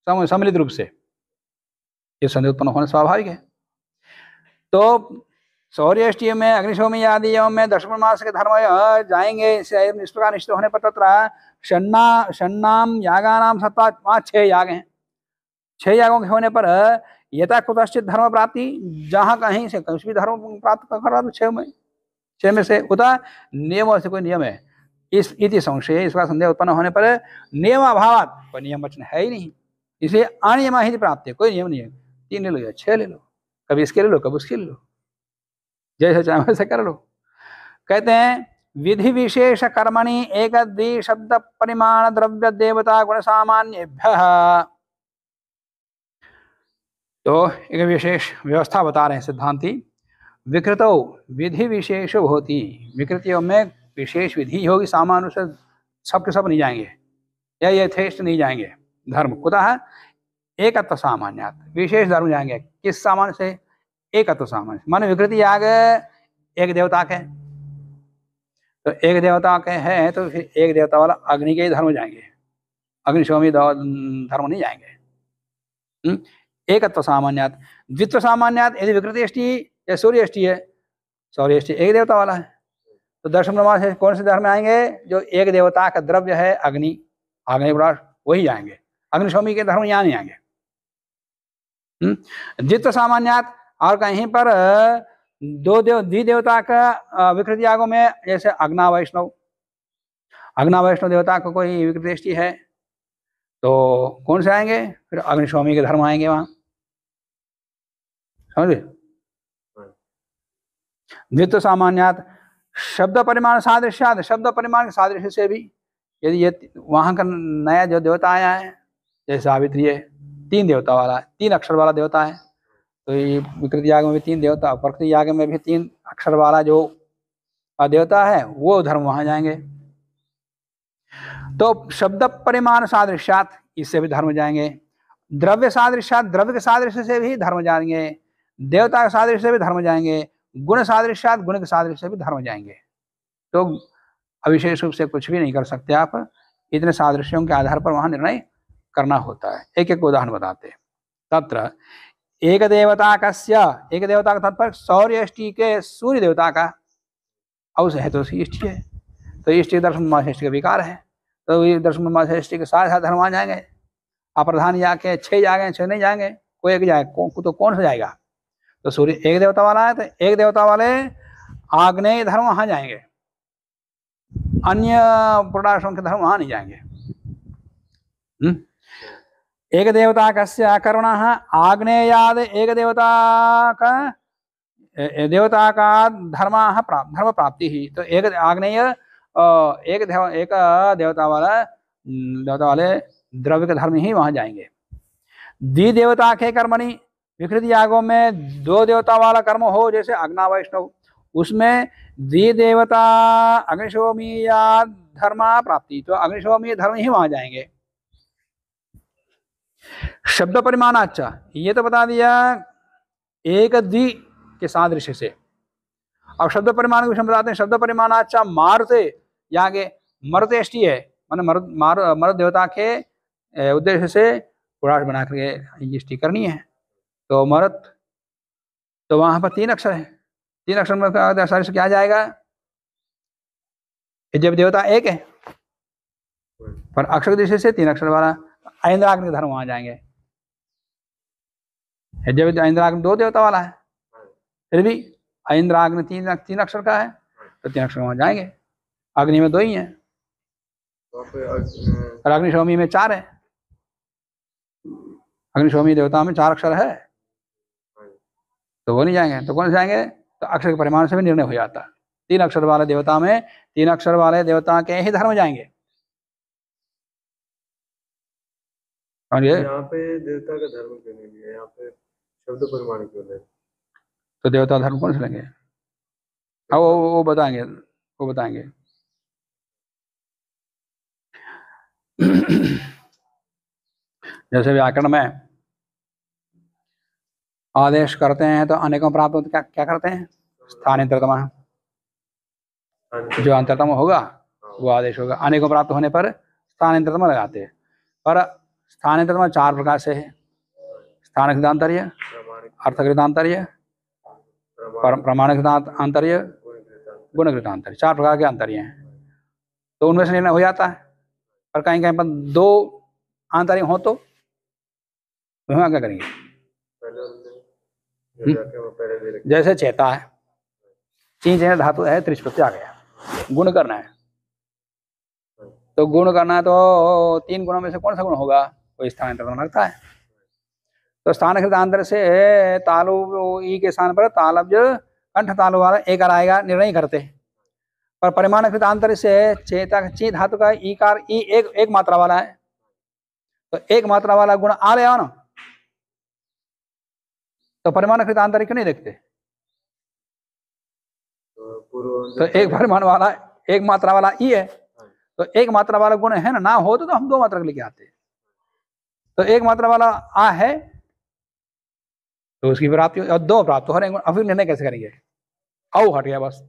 S2: सम्मिलित रूप से। ये संदेह उत्पन्न होना स्वाभाविक है। तो शौर्यष्टि में अग्निशोमी आदियों में दर्शपूर्णमास के धर्म जाएंगे। इस प्रकार निश्चित होने पर तत्र षण्णाम यागानाम सत्वात्, वहाँ 6 याग हैं। 6 यागों के होने पर यथा कुतश्चित धर्म प्राप्ति, जहाँ कहीं से कुछ भी धर्म प्राप्त करा तो 6 में से उता नियम से कोई नियम है इस इति संशय, इसका संदेह उत्पन्न होने पर नियम अभावात, कोई नियम वचन है ही नहीं, इसलिए अनियम ही प्राप्त है, कोई नियम नहीं है। 3 ले लो या 6 ले लो, कभी इसके ले लो कभी उसके ले लो, जैसे चाहे वैसे कर लो। कहते हैं विधि विशेष कर्मणि एक द्वि शब्द परिमाण द्रव्य देवता गुण सामान्येभ्यः, तो एक विशेष व्यवस्था बता रहे हैं सिद्धांती। विकृतो विधि विशेष होती, विकृतियों में विशेष विधि होगी, सामान्य से सबके सब नहीं जाएंगे या यथेष्ट नहीं जाएंगे धर्म। कुतः एकत्व सामान्यात्, विशेष धर्म जाएंगे। किस सामान्य से, एकत्व सामान्य। माने विकृति याग एक देवता के, तो एक देवता के है तो फिर एक देवता वाला अग्नि के ही धर्म जाएंगे, अग्निशोमी धर्म नहीं जाएंगे। एकत्व सामान्यात्। द्वित्व सामान्यात्, यदि विकृति अष्टि या सूर्य अष्टि है, सूर्य अष्टि एक देवता वाला है, तो दर्शपूर्णमास से कौन से धर्म आएंगे, जो एक देवता का द्रव्य है अग्नि, अग्निपुराण वही आएंगे, अग्निशोमी के धर्म यहाँ नहीं आएंगे। द्वित्व सामान्यात्, और कहीं पर द्विदेवता का विकृति यागों में जैसे अग्ना वैष्णव, अग्ना वैष्णव देवता को कोई विकृत दृष्टि है तो कौन से आएंगे? फिर अग्निस्वामी के धर्म आएंगे वहां, समझे? द्वित्व सामान्यात शब्द परिमाण सादृश्यात, शब्द परिमाण के सादृश्य से भी यदि ये वहां का नया जो देवता आया है, जैसे सावित्री है, 3 देवता वाला, 3 अक्षर वाला देवता है, तो ये विकृति याग में भी 3 देवता, प्रकृति याग में भी 3 अक्षर वाला जो देवता है वो धर्म वहां जाएंगे। तो शब्द परिमाण सादृश्यात, इससे भी धर्म जाएंगे। द्रव्य सादृश्यात, द्रव्य के सादृश्य से भी धर्म जाएंगे। देवता के सादृश्य से भी धर्म जाएंगे। गुण सादृश्यात, गुण के सादृश्य से भी धर्म जाएंगे। तो अविशेष रूप से कुछ भी नहीं कर सकते आप, इतने सादृश्यों के आधार पर वहां निर्णय करना होता है। एक एक उदाहरण बताते हैं। तत्र एक देवता कस्य, एक देवता का तात्पर्य सौर्य इष्टि के सूर्य देवता का, औस है तो इष्टि है, तो इष्टि दर्शन मासेष्टि का विकार है, तो ये दर्शन मासेष्टि के साथ साथ धर्म आ जाएंगे। अप्रधान जाके 6 जाएंगे, 6 नहीं जाएंगे, कोई एक जाए, तो कौन सा जाएगा? तो सूर्य एक देवता वाला है, तो एक देवता वाले आग्नेय धर्म वहां जाएंगे, अन्य पूर्णाश्रम के धर्म वहां नहीं जाएंगे। एक देवता कस्य कर्मणः आग्नेयाद, एक देवता का धर्म प्राप्ति ही, तो एक आग्नेय एक देवता वाले द्रव्य के धर्म ही वहां जाएंगे। द्विदेवता के कर्मणि, विकृति यागों में 2 देवता वाला कर्म हो, जैसे अग्ना वैष्णव, उसमें द्विदेवता अग्निशोमीय धर्म प्राप्ति, तो अग्निशोमीय धर्म ही वहां जाएंगे। शब्द परिमाणाच्चा, ये तो बता दिया एक द्वि के सादृश्य से। अब शब्द परिमाण के विषय में बताते हैं। शब्द परिमाणाच्चा मारुते यागे, मरुतेष्टि है, माने मरुत देवता के उद्देश्य से पुराण बना करके इष्टि करनी है, तो मरुत, तो वहां पर 3 अक्षर है। 3 अक्षर में सादृश्य क्या जाएगा? जब देवता एक है पर अक्षर दृष्टि से 3 अक्षर वाला ऐन्द्राग्नि के धर्म वहां जाएंगे। जब ऐन्द्राग्नि 2 देवता वाला है, फिर भी ऐन्द्राग्नि 3 अक्षर का है, तो 3 अक्षर वहां जाएंगे। अग्नि में 2 ही है, और अग्निशोमी में 4 है। अग्निशोमी देवता में 4 अक्षर है, तो वो नहीं जाएंगे। तो कौन से जाएंगे? तो अक्षर के परिमाण से भी निर्णय हो जाता है। 3 अक्षर वाले देवता में 3 अक्षर वाले देवता के ही धर्म जाएंगे।
S3: यहाँ पे देवता का धर्म क्यों नहीं लिया? यहाँ पे शब्द परिमाण क्यों ले?
S2: तो देवता धर्म कौन से लेंगे? हाँ, वो बताएंगे, जैसे व्याकरण में आदेश करते हैं तो अनेकों प्राप्त होते, क्या करते हैं? स्थानांतरतम, जो अंतरतम होगा वो आदेश होगा। अनेकों प्राप्त होने पर स्थानांतरतम लगाते हैं। पर स्थानांतरतम 4 प्रकार से है। स्थानकृत आंतर्य, अर्थकृत आंतर्य, प्रमाणकृत आंतर्य, गुणकृत आंतर्य, 4 प्रकार के आंतर्य हैं। तो उनमें से निर्णय हो जाता है। पर कहीं कहीं पर 2 आंतर्य हो तो हम क्या करेंगे? जैसे चेता है, चीज धातु है, त्रिश प्रत्यय आ गया, गुण करना है, तो गुण करना है तो 3 गुणों में से कौन सा गुण होगा? कोई स्थानांतरण लगता है। तो स्थानकृत आंतर से तालु ई के स्थान पर तालब्ज कंठ तालु वाला एक आएगा, निर्णय करते। पर परिमाणकृत आंतर से चेता ची धातु का ईकार ई एक मात्रा वाला है, तो 1 मात्रा वाला गुण आ रहा ना, तो परिमाणकृत आंतर क्यों नहीं देखते? तो 1 परिमाण वाला 1 मात्रा वाला ई है, तो 1 मात्रा वाला गुण है ना हो तो हम 2 मात्रा लेके आते। तो 1 मात्रा वाला आ है तो उसकी प्राप्ति, और 2 प्राप्त हो रहे हैं, अभी निर्णय कैसे करेंगे? औ हट गया बस।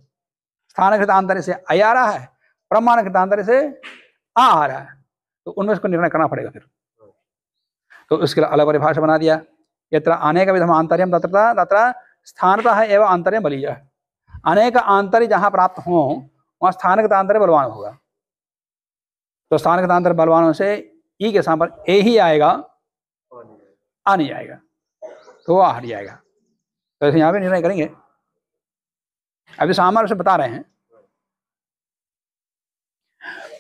S2: स्थानकृत आंतर से आ रहा है, प्रमाणकृत आंतर से आ रहा है, तो उनमें उसको निर्णय करना पड़ेगा फिर। तो उसके लिए अलग परिभाषा बना दिया। यत्र अनेक विधम आंतर्यम तत्र स्थानतः एवं आंतर्य बलीय। अनेक आंतर्य जहां प्राप्त हो वहां स्थानकृत आंतर्य बलवान होगा। तो स्थानकृत आंतर्य बलवानों से ई के स्थान पर ए ही आएगा, आ नहीं आएगा, तो वो हट जाएगा। तो ऐसे यहाँ पे निर्णय करेंगे। अभी सामान्य से बता रहे हैं।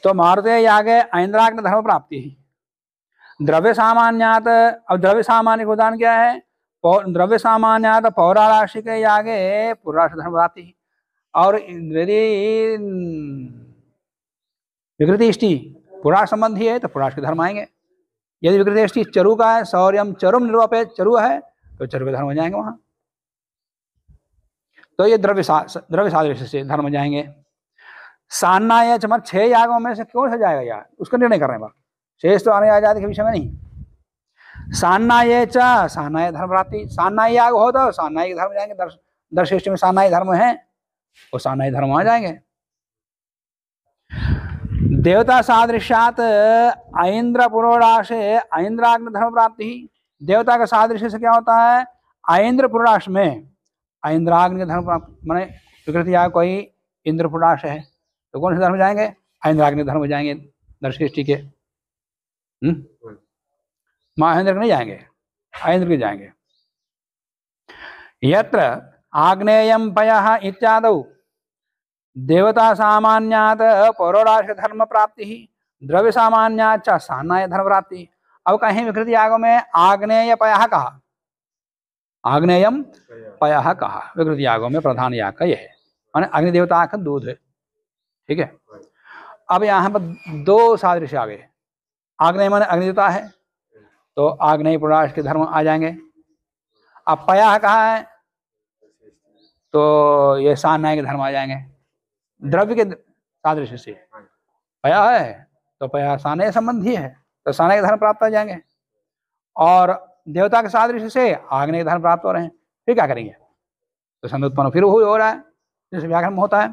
S2: तो मारुते यागे ऐन्द्राग्नि धर्म प्राप्ति ही। द्रव्य सामान्यात, अब द्रव्य सामान्य का उदाहरण क्या है? द्रव्य सामान्यात पौराराशि के यागे पुरुषार्थ धर्म प्राप्ति। और यदि विकृति इष्टि पुरुष संबंधी है तो पुरुष के धर्म आएंगे। यदि विकृति इष्टि चरु का है, शौर्यम चरुम निर्वापे चरु है तो चरु के धर्म हो जाएंगे वहां। तो ये द्रव्य सादृश्य से धर्म हो जाएंगे। सान्ना या चमर 6 यागों में से कौन सा जाएगा यार, उसका निर्णय कर रहे हैं। शेष तो आने आजादी के विषय में नहीं। सान्नाय च सान्नाय धर्म प्राप्ति, सान्नाय याग हो तो सान्नाय के धर्म जाएंगे। दर्शिष्ट में सान्नाय धर्म है, वो सान्नाय धर्म आ जाएंगे। देवता सादृश्यात ऐन्द्र पुरोडाशे ऐन्द्राग्नि धर्म प्राप्ति ही। देवता का सादृश्य से क्या होता है? ऐन्द्र पुरोडाश में ऐन्द्राग्नि के धर्म प्राप्त, माने विकृति याग कोई इंद्र पुरोडाश है तो कौन से धर्म जाएंगे? ऐन्द्राग्नि धर्म जाएंगे दर्शिष्टि के। महेंद्र के नहीं जाएंगे, ऐन्द्र के जाएंगे। यत्र आग्नेयम पयः इत्यादौ देवता सामान्यात पौरोडाश धर्म प्राप्ति ही, द्रव्य सामान्यात सान्नाय धर्म प्राप्ति। अब कहीं विकृति यागों में आग्नेय पयः कहा, आग्नेयम पयः कहा, विकृति यागों में प्रधान याग का यह है, माने अग्नि देवता का दूध है। ठीक है। अब यहाँ पर 2 सादृश्य आ गए। आग्नेय माने अग्नि देवता है तो आग्नेय पुरुष के धर्म आ जाएंगे। अब पयः कहा है तो ये सान्नाय के धर्म आ जाएंगे। द्रव्य के सादृश्य से पयः है तो पयः सान्नाय संबंधी है तो सान्नाय के धर्म प्राप्त हो जाएंगे। और देवता के सादृश्य से आग्नेय के धर्म प्राप्त हो रहे हैं, फिर क्या करेंगे? तो संध उत्पन्न फिर हो रहा है, जैसे व्याकरण में होता है।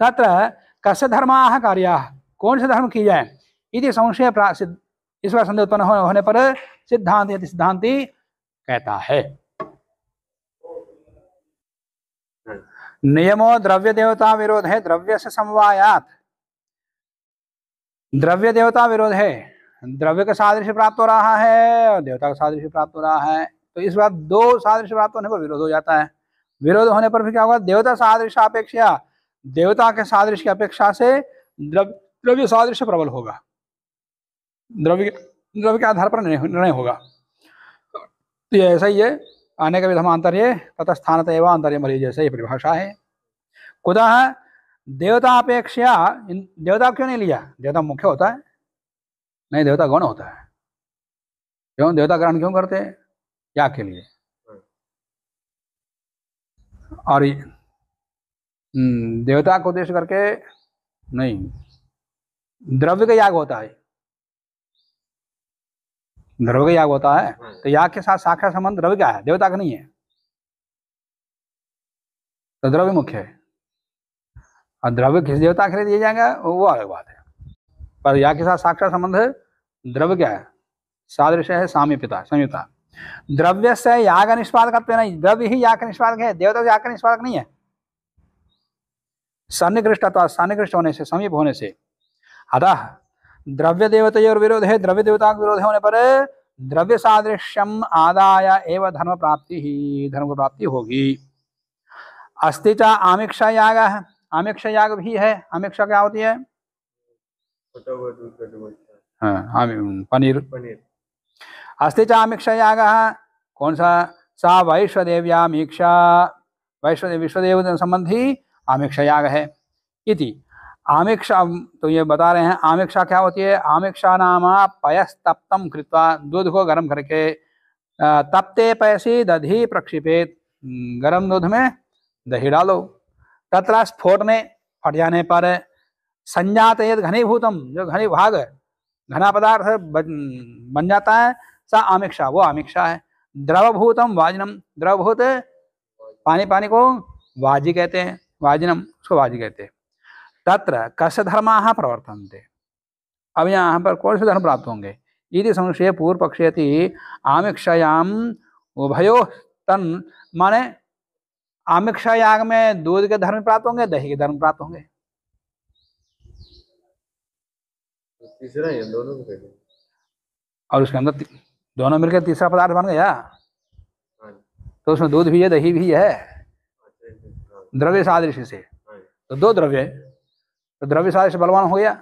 S2: तत्र कस्य धर्माः कार्याः, कौन से धर्म किए जाए? इति संशय इस बार संदेह उत्पन्न होने पर सिद्धांत यदि सिद्धांति कहता है नियमो द्रव्य देवता विरोध है द्रव्य से समवायात। द्रव्य देवता विरोध है, द्रव्य का सादृश्य प्राप्त हो रहा है और देवता का सादृश्य प्राप्त हो रहा है, तो इस बार 2 सादृश्य प्राप्त होने पर विरोध हो जाता है। विरोध होने पर फिर क्या होगा? देवता सादृश्य अपेक्षा, देवता के सादृश्य की अपेक्षा से द्रव्य सादृश्य प्रबल होगा। द्रव्य के आधार पर निर्णय होगा। तो ये ऐसा ही है, अनेक विधम आंतर्य तथा स्थानत एवं आंतर्य मरी, जैसे ये परिभाषा है। कुतः देवता अपेक्षा, देवता क्यों नहीं लिया? देवता मुख्य होता है? नहीं, देवता गौण होता है। क्यों? देवता ग्रहण क्यों करते हैं? याग के लिए। और देवता को उद्देश्य करके नहीं, द्रव्य का याग होता है, द्रव्य का याग होता है। तो याग के साथ साक्षात संबंध द्रव्य का है, देवता का नहीं है, तो द्रव्य मुख्य है। और द्रव्य किस देवता के लिए दिया जाएगा वो अलग बात है, पर याग के साथ साक्षात संबंध द्रव्य क्या है? सादृश्य है, सामीप्यता, संयुक्ता। द्रव्य से याग निष्पादक नहीं, द्रव्य ही याग का निष्पादक है, देवता याग का निष्पादक नहीं है। सन्निकृष्टता, सन्निकृष्ट होने से, समीप होने से। अतः द्रव्य देवता और विरोध है, द्रव्य देवता का विरोध होने पर द्रव्य सादृश्यम आदाय एवं धर्म प्राप्ति ही, धर्म प्राप्ति होगी। अस्ति च आमिक्षा याग, आमिक्षा याग भी है। आमिक्षा क्या होती है? हाँ, पनीर। अस्ति च आमिक्षा याग, कौन सा? सा वैश्वदेव्यामीक्षा, वैश्वदेव विश्वदेव संबंधी आमिक्षा याग है। इति आमिक्षा, तो ये बता रहे हैं आमिक्षा क्या होती है? आमिक्षा नाम पयस्तप्तम कृत्वा, दूध को गर्म करके, तप्ते पयसी दधी प्रक्षिपेत, गर्म दूध में दही डालो, तत्र स्फोटने, फट जाने पर, संजात यद घनीभूतम, जो घनीभाग घना पदार्थ बन जाता है, सा आमिक्षा, वो आमिक्षा है। द्रवभूतम वाजिनम, द्रवभूत पानी, पानी को वाजी कहते हैं, वाजिनम उसको वाजी कहते हैं। तत्र कस्य धर्माः प्रवर्तन्ते, अब यहाँ पर कौन से धर्म प्राप्त होंगे? यदि संशय पूर्व पक्षयति आमिक्षयाम उभयो तन, माने आमिक्षा याग में दूध के धर्म प्राप्त होंगे, दही के धर्म प्राप्त होंगे।
S3: तीसरा है, दोनों को कहते हैं।
S2: और उसके अंदर दोनों मिलकर तीसरा पदार्थ बन गया, तो उसमें दूध भी है, दही भी है, द्रव्य सादृश्य से। तो 2 द्रव्य है, तो द्रव्य सादृश बलवान हो गया।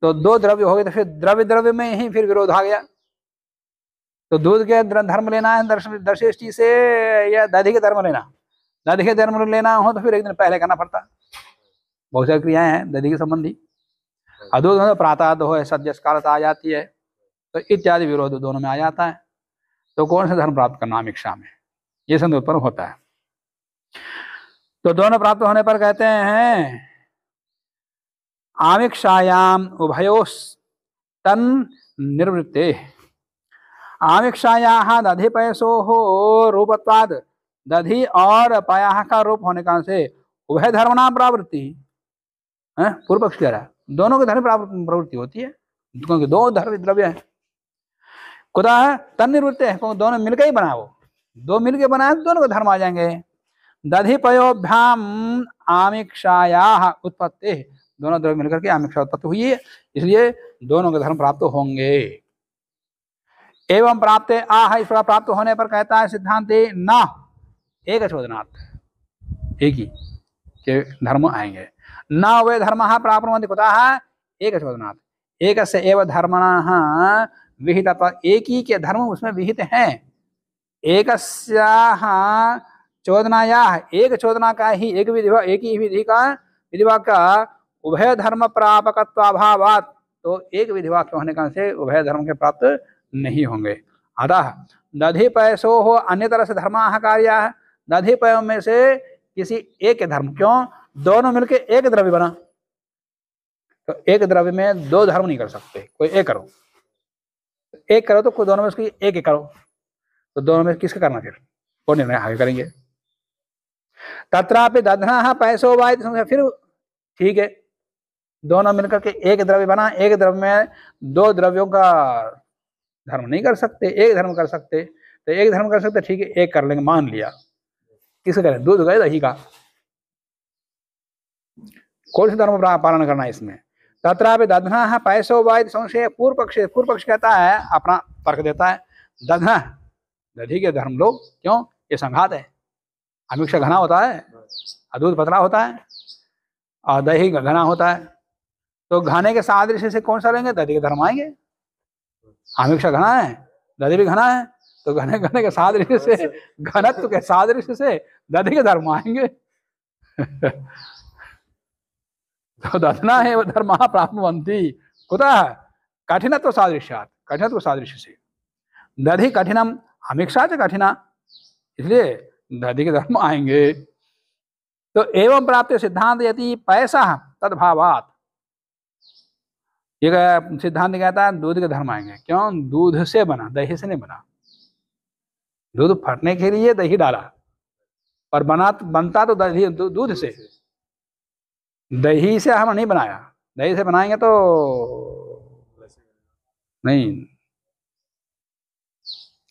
S2: तो दो द्रव्य हो गए तो फिर द्रव्य द्रव्य में ही फिर विरोध आ गया। तो दूध के धर्म लेना है दर्शिष्टि से या दधि के धर्म लेना, दधि के धर्म लेना हो तो फिर एक दिन पहले करना पड़ता। बहुत सारी क्रियाएं हैं दधि के संबंधी। अदूध हो प्रातः हो सद्य कालता आ जाती है, तो इत्यादि विरोध दोनों में आ जाता है। तो कौन सा धर्म प्राप्त करना आमिक्षा में, ये संदेह उत्पन्न होता है। तो दोनों प्राप्त होने पर कहते हैं आमिक्षायाम उभयोस्तन निर्वृत्ते। आमिक्षायाः दधि पयसोः रूपत्वाद, दधि और पयाः का रूप होने कारण से उभय धर्मणां प्रवृत्ति। पूर्व पक्ष कह रहा है दोनों के धर्म प्रवृत्ति होती है, क्योंकि दो धर्म द्रव्य है। खुदा है तन निवृत्त है, दोनों मिलकर ही बना, वो दो मिलकर बनाए तो दोनों के धर्म आ जाएंगे। दधि पयोभ्याम आमिक्षायाः उत्पत्ति, दोनों द्रव्य मिलकर के आमिक्षा उत्पत्ति हुई है, इसलिए दोनों के धर्म प्राप्त होंगे। एवं प्राप्त आह, इस प्रकार प्राप्त होने पर कहता है सिद्धांति न एक चोदनात्, एक ही के धर्म आएंगे। न वे धर्म प्राप्नुवन्ति कुतः एक चोदनात्, एक से एव धर्मणः विहितत्व, एक ही के धर्म उसमें विहित हैं। एकस्याः चोदनायाः, एक चोदना का ही एक ही विधि का विधिवाक्य का उभय धर्म प्रापकत्वाभावात्, तो एक विधिवाक्य होने का से उभय धर्म के प्राप्त नहीं होंगे। अतः दधि पयसो हो अन्य तरह से धर्माः कार्याः, दधि पयों में से किसी एक धर्म, क्यों दोनों मिलके एक द्रव्य बना, तो एक द्रव्य में दो धर्म नहीं कर सकते, कोई एक करो, एक करो तो कोई दोनों में उसकी एक एक करो, तो दोनों में किसका करना फिर वो निर्णय आगे करेंगे। तत्रापि दधना पैसो वाय, फिर ठीक है दोनों मिलकर के एक द्रव्य बना, एक द्रव्य में दो द्रव्यों का धर्म नहीं कर सकते, एक धर्म कर सकते, तो एक धर्म कर सकते ठीक है एक कर लेंगे, मान लिया। किसका करें, दूध गए दही का, कौन से धर्म पालन करना है इसमें। तत्रापि दधना पैसो वाय संशय, पूर्व पक्ष कहता है, अपना तर्क देता है दधना दधि के धर्म लोग, क्यों ये संघात है, आमिक्षा घना होता है, दूध पतला होता है और दही घना होता है, तो घने के सादृश्य से कौन सा लेंगे, दधि के धर्म आएंगे। आमिक्षा घना है, दधि भी घना है, तो घने के सादृश्य से, घनत्व के सादृश्य से दधि के धर्म आएंगे। तो दधना है वो धर्म प्राप्नुवन्ति कुतः कठिनत्व सादृश्यात्, कठिनत्व सादृश्य से, दधि कठिनम आमिक्षा च कठिना, इसलिए दधि के धर्म आएंगे। तो एवं प्राप्त सिद्धांत यदि पैसा तद्भावात्, ये सिद्धांत कहता है दूध के धर्म आएंगे, क्यों दूध से बना, दही से नहीं बना। दूध फटने के लिए दही डाला और बनता तो दही दूध से, दही से हम नहीं बनाया, दही से बनाएंगे तो नहीं,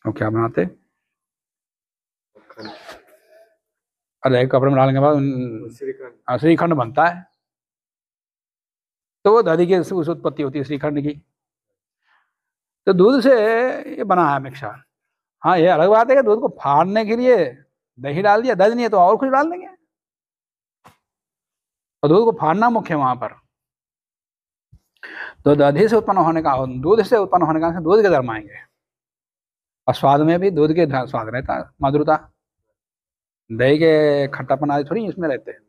S2: वो क्या बनाते, अरे कपड़े में डालने के बाद श्रीखंड बनता है, तो वो दधि की उस उत्पत्ति होती है श्रीखंड की। तो दूध से ये बना है मिक्सा। हाँ ये अलग बात है कि दूध को फाड़ने के लिए दही डाल दिया, दही नहीं है तो और कुछ डाल देंगे, और दूध को फाड़ना मुख्य है वहां पर। तो दधि से उत्पन्न होने का, दूध से उत्पन्न होने का दूध के धर्म आएंगे, और स्वाद में भी दूध के स्वाद रहता है, मधुरता, दही के खट्टापन आदि थोड़ी इसमें रहते हैं।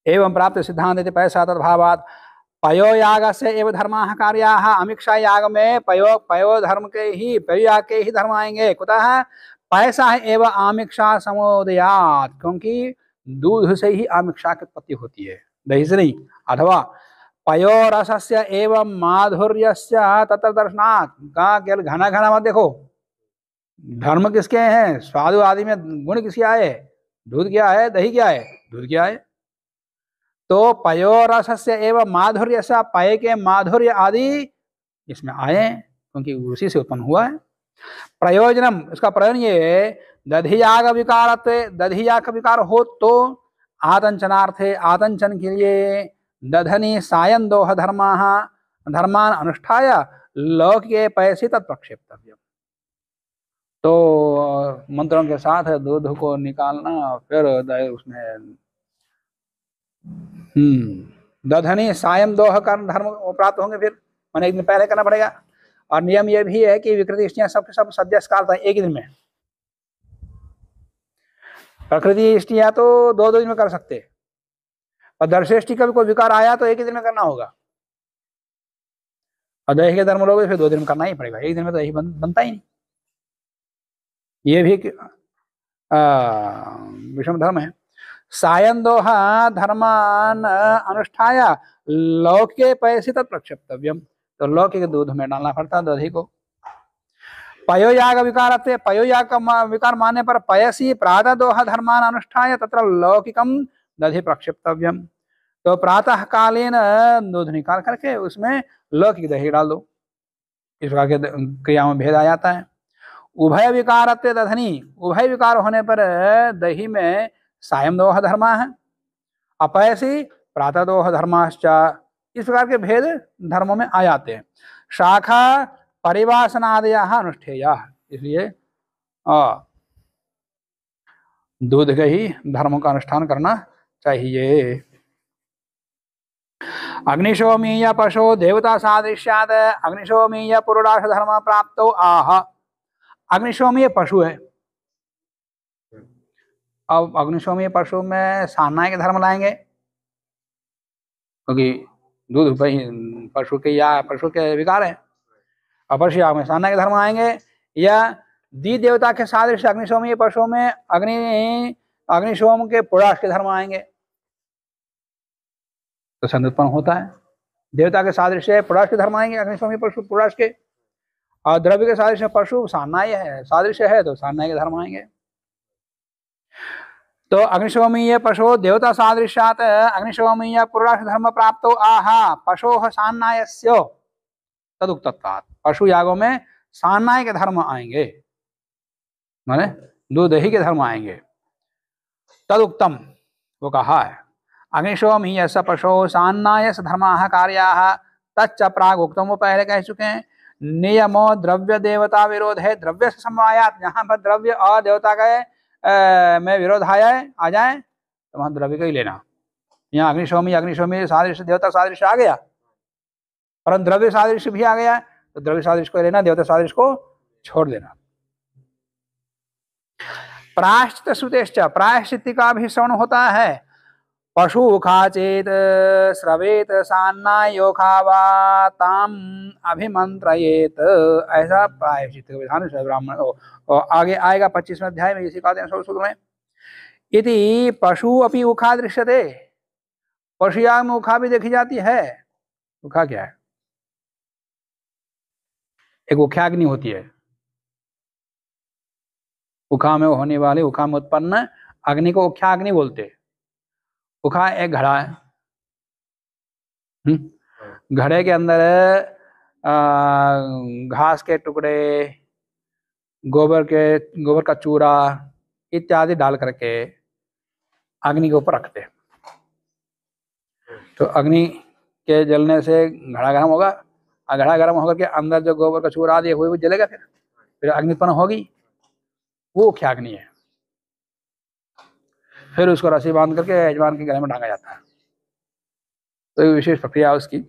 S2: एवं प्राप्त सिद्धांत पैसा तद्भावात् पयो याग से एवं धर्माः कार्याः, अमिक्षा याग में पयो धर्म के ही, पयो याग के ही धर्म आएंगे। कुतः पैसा एवं आमिक्षा समोदयात्, क्योंकि दूध से ही आमिक्षा की उत्पत्ति होती है, दही से नहीं। अथवा पयो रसस्य एवं माधुर्यस्य तत्र दर्शनात्, कहा केवल घना घना मत देखो, धर्म किसके हैं, स्वादु आदि में गुण किसके आए, दूध क्या है, दही क्या है, दूध क्या है। तो पयो रसस्य एवं माधुर्य से, पय के माधुर्य आदि इसमें आए क्योंकि उसी से उत्पन्न हुआ है। प्रयोजनम, इसका प्रयोजन ये दधि याग विकारत्व, दधि याग का विकार हो तो आतंचनार्थे, आतंचन के लिए दधनी सायं दोह धर्मान अनुष्ठाय लौकिके पयसि तत्प्रक्षेप्तव्यम। तो मंत्रों के साथ दूध को निकालना, फिर उसमें दधनी सायं दोह कर्म धर्म प्राप्त होंगे। फिर मैंने एक दिन पहले करना पड़ेगा। और नियम यह भी है कि विकृति इष्टियां सब सब सद्यस्काल था एक ही दिन में। प्रकृति इष्टियां तो दो दिन में कर सकते, और दर्शेष्टि का भी कोई विकार आया तो एक ही दिन में करना होगा। और दैहिक धर्म लोग फिर 2 दिन में करना ही पड़ेगा, एक दिन में तो यही बनता ही नहीं। ये भी विषम धर्म है। सायं दोहा धर्मान अनुष्ठाया लौकिक पैसे तत् प्रक्षेप्तव्यम, तो लौकिक दूध में डालना पड़ता है दही को। पयोयाग विकार, पयोयाग का विकार मानने पर पयसी प्रातः दोहा धर्मान अनुष्ठाय तत्र लौकिकम दधि प्रक्षेप्तव्यम, तो प्रातः कालीन दूध निकाल करके उसमें लौकिक दही डाल दो। इस प्रकार के क्रिया में भेद आ जाता है। उभय विकार दधनी, उभय विकार होने पर दही में सायं दोह धर्मा है, अपयसी प्रातः दोह धर्माश्च, इस प्रकार के भेद धर्मों में आ जाते हैं। शाखा परिवासनादया अनुष्ठेया, इसलिए दूध के ही धर्मों का अनुष्ठान करना चाहिए। अग्निशोमीय पशु देवता सादृश्याद अग्निशोमीय पुरुषार्थ धर्म प्राप्तो आह। अग्निशोमीय पशु है, अब अग्निशोमीय पशु में सान्नाय के धर्म लाएंगे, क्योंकि दूध पशु के या पशु के विकार है। अपरशिया में सान्नाय के धर्म आएंगे, या दी देवता के सादृश्य अग्निशोमीय पशु में अग्निशोम के पुराश के धर्म आएंगे, तो संध उत्पन्न होता है। देवता के सादृश्य पुराश के धर्म आएंगे, अग्निशोमीय पशु पुराश के, और द्रव्य के सादृश्य पशु सान्नाय है, सादृश्य है तो सान्नाय के धर्म आएंगे। तो अग्निशोमीय पशु देवता सादृश्यात अग्निशोमीय पुरुष धर्म प्राप्तो आहा पशोः सान्नायस्य तदुक्तत्वात्, पशु यागों में सान्नाय के धर्म आएंगे, माने दूध दही के धर्म आएंगे। तदुक्तम, वो कहा है। अग्निशोमीय स पशो सान्नायस धर्माः कार्याः तच्च प्राग उक्तम, वो पहले कह चुके हैं। नियमो द्रव्य देवता विरोध है, द्रव्य से समवायात, जहां पर द्रव्य और देवता का में विरोध आ जाए तो वहां द्रव्य का ही लेना। यहाँ अग्निशोमी सादृश्य देवता सादृश्य आ गया, परंतु द्रव्य सादृश्य भी आ गया, तो द्रव्य सादृश्य को लेना, देवता सादृश्य को छोड़ देना। प्रायश्चित श्रुतेश्च, प्रायश्चित का भी श्रवण होता है। पशु खाचेत श्रवेत सान्नायो खावा ताम अभिमंत्रयेत, ऐसा प्रायश्चित विधान है ब्राह्मण। और आगे आएगा 25वें अध्याय में, इसी कहते हैं 16 सूत्र में। इति पशु अपि उखा दृश्यते, पशुयाग में उखा भी देखी जाती है। उखा क्या है? एक उख्याग्नि होती है, उखा में होने वाले, उखा में उत्पन्न अग्नि को उख्याग्नि बोलते। उखा एक घड़ा है, घड़े के अंदर घास के टुकड़े, गोबर का चूरा इत्यादि डाल करके अग्नि के ऊपर रखते हैं। तो अग्नि के जलने से घड़ा गर्म होगा, और घड़ा गर्म होकर के अंदर जो गोबर का चूरा आदि हुए वो जलेगा, फिर अग्नि उत्पन्न होगी, वो उख्याग्नि है। फिर उसको रस्सी बांध करके यजमान के गले में टांगा जाता है, तो ये विशेष प्रक्रिया उसकी।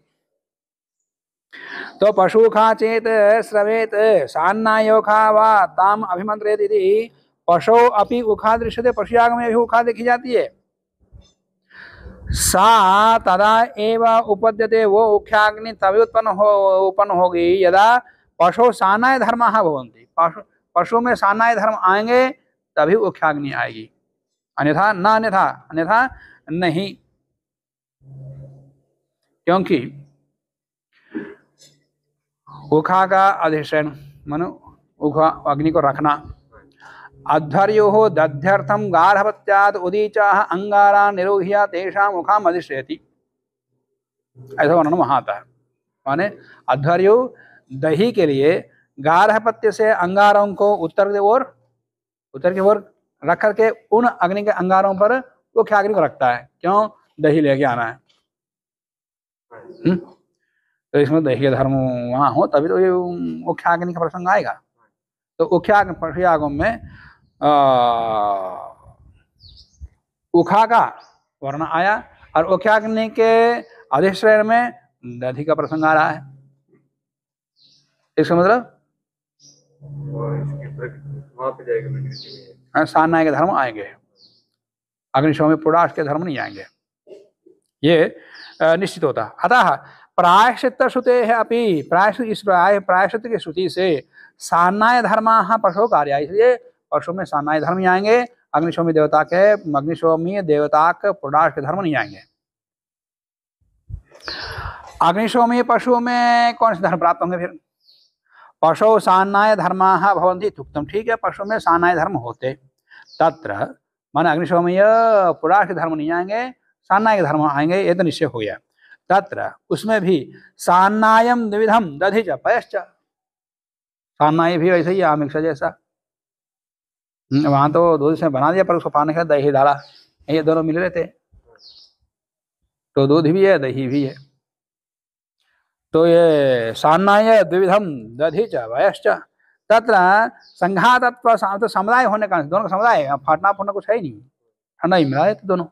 S2: तो पशु खा चेत श्रवेत सान्नायो खावा ताम अभिमंत्रेत इति पशु अपि उखा दृश्यते, पशुयाग में भी उखा देखी जाती है। सा तदा एव उपद्यते, वो उख्याग्नि तभी उत्पन्न होगी यदा पशु सान्नाय धर्माः भवन्ति, पशु में सान्नाय धर्म आएंगे तभी उख्याग्नि आएगी, अन्यथा न, अन्यथा नहीं। क्योंकि उखा का अधिष्ठान मनु उखा अग्नि को रखना। अध्वर्यो दध्यर्थम गार्हपत्याद उदीचाः अंगारा निरोह्य तेषां मुखाम अधिष्ठयति, ऐसा वर्णन वहां आता है। माने अध्वर्यो दही के लिए गार्हपत्य से अंगारों को उत्तर की ओर रख करके उन अग्नि के अंगारों पर वो ख्याग्नि को रखता है। क्यों? दही लेके आना है। तो इसमें दही के धर्म वहां हो तभी तो ये वो ख्याग्नि का प्रसंग आएगा। तो उख्याग पशुयागों में उखा का वर्ण आया और उख्याग्नि के अधिश्रेण में दधि का प्रसंग आ रहा है। इसका मतलब
S3: वहां पे जाएगा,
S2: सान्नाय के धर्म आएंगे, अग्निशोम पुराश के धर्म नहीं आएंगे, ये निश्चित होता। अतः प्रायश्चित श्रुते है अपि प्रायश्चित की श्रुति से सान्नाय धर्म पशु कार्य, इसलिए पशु में सान्नाय धर्म ही आएंगे, अग्निशोमी देवता के पुराश के धर्म नहीं आएंगे। अग्निशोमी पशु में कौन से धर्म प्राप्त होंगे? फिर पशु सान्नाय धर्माः भवन्ति इत्युक्तम्, ठीक है, पशु में सान्नाय धर्म होते, तत्र माने अग्निशोमीय पुराश के धर्म नहीं आएंगे, सान्नाय के धर्म आएंगे, ये तो निश्चय हो गया। तत्र उसमें भी सान्नायम द्विविधम दधि च पयश्च, सान्नाय भी वैसे ही आमिष जैसा, वहां तो दूध से बना दिया पर उसको पाने के दही डाला, ये दोनों मिल रहे थे, तो दूध भी है दही भी है। तो ये सान्नाय द्विविधम दधि च वयश्च तत्र संघातत्व, तो समुदाय होने का, दोनों का समुदाय, फाटना फूटना कुछ है ही नहीं, ठंडा ही मिला है तो दोनों,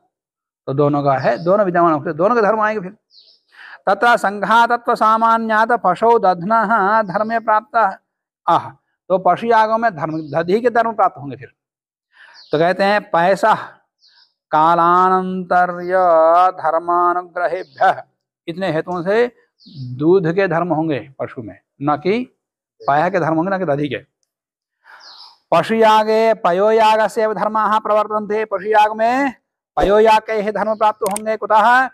S2: तो दोनों का है, दोनों विद्यमान होते, दोनों के धर्म आएंगे। फिर तत्र संघातत्व सामान्यात पशु दधना धर्मे प्राप्त आह, तो पशु यागों में धर्म दधि के धर्म प्राप्त होंगे। फिर तो कहते हैं पैसा कालांतर्य धर्मानुग्रहेभ्य, इतने हेतुओं से दूध के धर्म होंगे पशु में, न कि पाया के धर्म होंगे, न कि दधि के। पशुयागे पयोयाग से धर्माः प्रवर्तन्ते, पशुयाग में पयोयाग के ही धर्म प्राप्त होंगे। कुतः?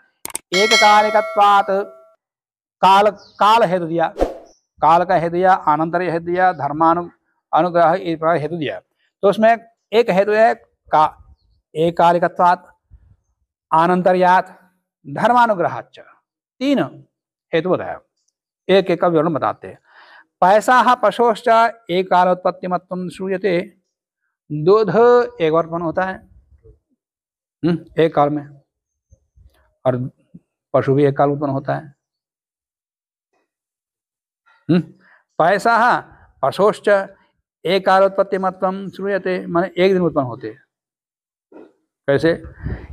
S2: एक कालिकत्वात्, काल काल हेतु दिया, काल का हेतु दिया, आनंतर्य हेतु दिया, धर्मानुग्रह हेतु दिया, तो उसमें एक हेतु है का एक कालिकत्वात्, आनंतर्यात्, धर्मानुग्रहाच्च, तीन हेतु बताया, एक एक का विवरण बताते हैं। पैसा पशोश्च एक काल उत्पत्ति मत्वं श्रूयते, दूध एक बार उत्पन्न होता है एक काल में, और पशु भी एक काल उत्पन्न होता है। पैसा पशोश्च एक काल उत्पत्ति मत्वं श्रूयते, माने एक दिन उत्पन्न होते। कैसे?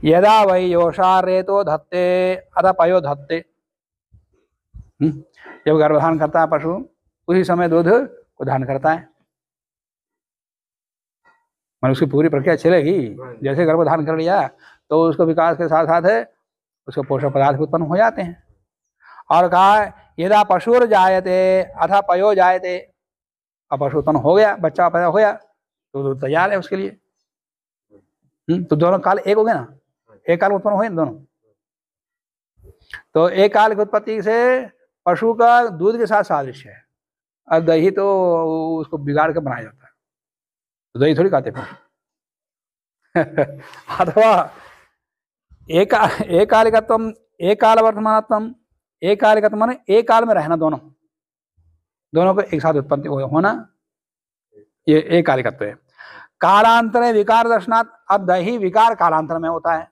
S2: यदा वै योषा रेतो धत्ते अथ पयो धत्ते, जब गर्भधान करता है पशु उसी समय दूध को धारण करता है, मतलब उसकी पूरी प्रक्रिया चलेगी। जैसे गर्भधान कर लिया तो उसको विकास के साथ साथ है उसको पोषक पदार्थ उत्पन्न हो जाते हैं। और कहा यदा पशुर जायते अथा पयो जायते, अब पशु उत्पन्न हो गया, बच्चा पैदा हो गया तो दूध तैयार है उसके लिए। तो दोनों काल एक हो गए ना, एक काल उत्पन्न हुए दोनों, तो एक काल की उत्पत्ति से पशु का दूध के साथ सादृश्य है। और दही तो उसको बिगाड़ के बनाया जाता है, तो दही थोड़ी खाते पशु। अथवा एक कालिकत्वम एक काल वर्तमानत्वम, एक कालिकत्व माने एक काल में रहना, दोनों को एक साथ उत्पत्ति होना, ये एक कालिकत्व है। कालांतर विकार दर्शनात्, अब दही विकार कालांतर में होता है,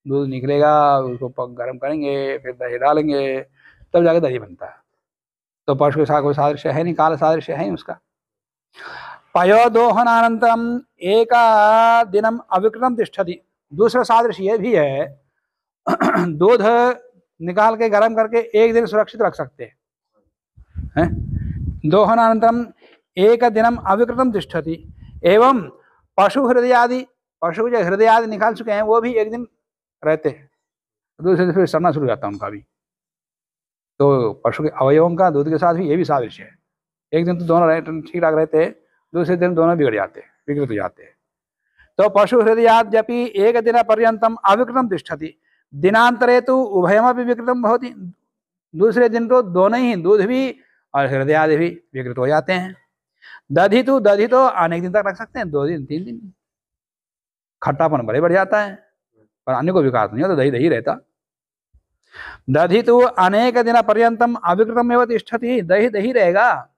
S2: दूध निकलेगा, उसको गर्म करेंगे, फिर दही डालेंगे, तब जाके दही बनता है। तो पशु के साथ कोई सादृश्य है नहीं, काल सादृश्य है नहीं उसका। पयोदोहनानंतरम एक दिनम अविकृतम तिष्ठति, दूसरा सादृश्य ये भी है दूध निकाल के गर्म करके एक दिन सुरक्षित रख सकते हैं। दोहनानंतरम एक दिनम अविकृतम तिष्ठति, एवं पशु हृदय आदि, पशु जो हृदय आदि निकाल चुके हैं वो भी एक दिन रहते हैं, दूसरे दिन फिर सड़ना शुरू हो जाता है उनका भी। तो पशु के अवयवों का दूध के साथ भी ये भी सादृश्य है, एक दिन तो दोनों ठीक ठाक रहते हैं, दूसरे दिन दोनों बिगड़ जाते हैं, विकृत हो जाते हैं। तो पशु हृदयाद्यपि एक दिन पर्यंतम अविकृतम तिष्ठति, दिनांतरे तो उभयमपि विकृतम भवति, दूसरे दिन तो दोनों ही दूध भी और हृदय आदि भी विकृत हो जाते हैं। दधि तो अनेक दिन तक रख सकते हैं, 2 दिन 3 दिन, खट्टापन बड़े बढ़ जाता है पर अन्य को विकास नहीं होता, दही दही रहता। दधि तो अनेक दिन पर्यंतम अविकृतम एवं तिष्ठति, दही दही रहेगा।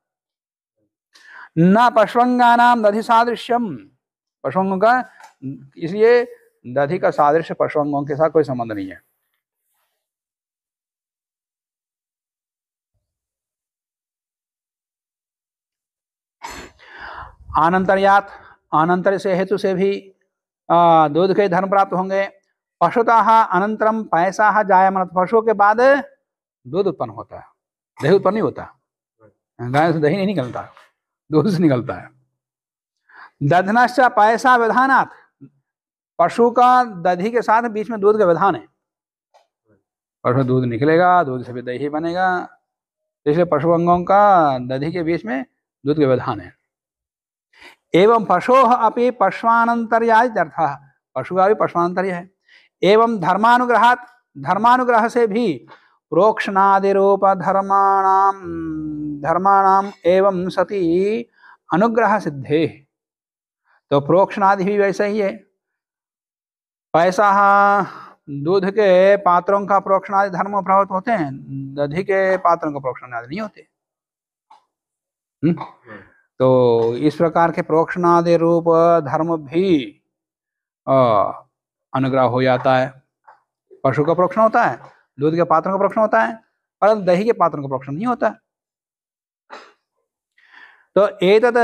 S2: न पशुअंगानाम दधि सादृश्यम, पशुअंगों का, इसलिए दधि का सादृश्य पशुअंगों के साथ कोई संबंध नहीं है। आनंतर्यात, आनंतर से हेतु से भी दूध के धर्म प्राप्त होंगे। पशुतः अनंतरम पैसा जायमान, पशुओं के बाद दूध उत्पन्न होता है, दही उत्पन्न नहीं होता। गाय से दही नहीं निकलता, दूध से निकलता है। दधनश्च पैसा विधानात्, पशु का दधी के साथ बीच में दूध का विधान है। पशु दूध निकलेगा, दूध से भी दही बनेगा, इसलिए पशु अंगों का दधी के बीच में दूध का विधान है। एवं पशो अपि पश्वानंतर्याय अर्थः, पशु का भी पश्वानंतर्य है। एवं धर्मानुग्रहात्, धर्मानुग्रह से भी प्रोक्षणादि रूप धर्माणाम एवं सति अनुग्रह सिद्धे, तो प्रोक्षणादि भी वैसे ही है। पैसा दूध के पात्रों का प्रोक्षणादि धर्म प्रभावित होते हैं, दधी के पात्रों का प्रोक्षणादि नहीं होते। तो इस प्रकार के प्रोक्षणादि रूप धर्म भी अनुग्रह हो जाता है। पशु का प्रोक्षण होता है, दूध के पात्रों का प्रोक्षण होता है, परंतु दही के पात्रों का प्रोक्षण नहीं होता। तो एतत्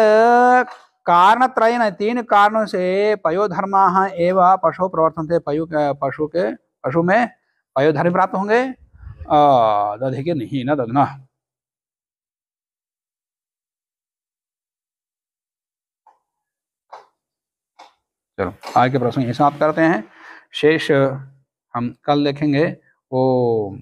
S2: कारणत्रयेन, तीन कारणों से पयोधर्माः एव पशु प्रवर्तन्ते, पशु में पयोधर्म प्राप्त होंगे, दधी के नहीं, न दधना। चलो आज के प्रश्न यही समाप्त करते हैं, शेष हम कल देखेंगे। ओम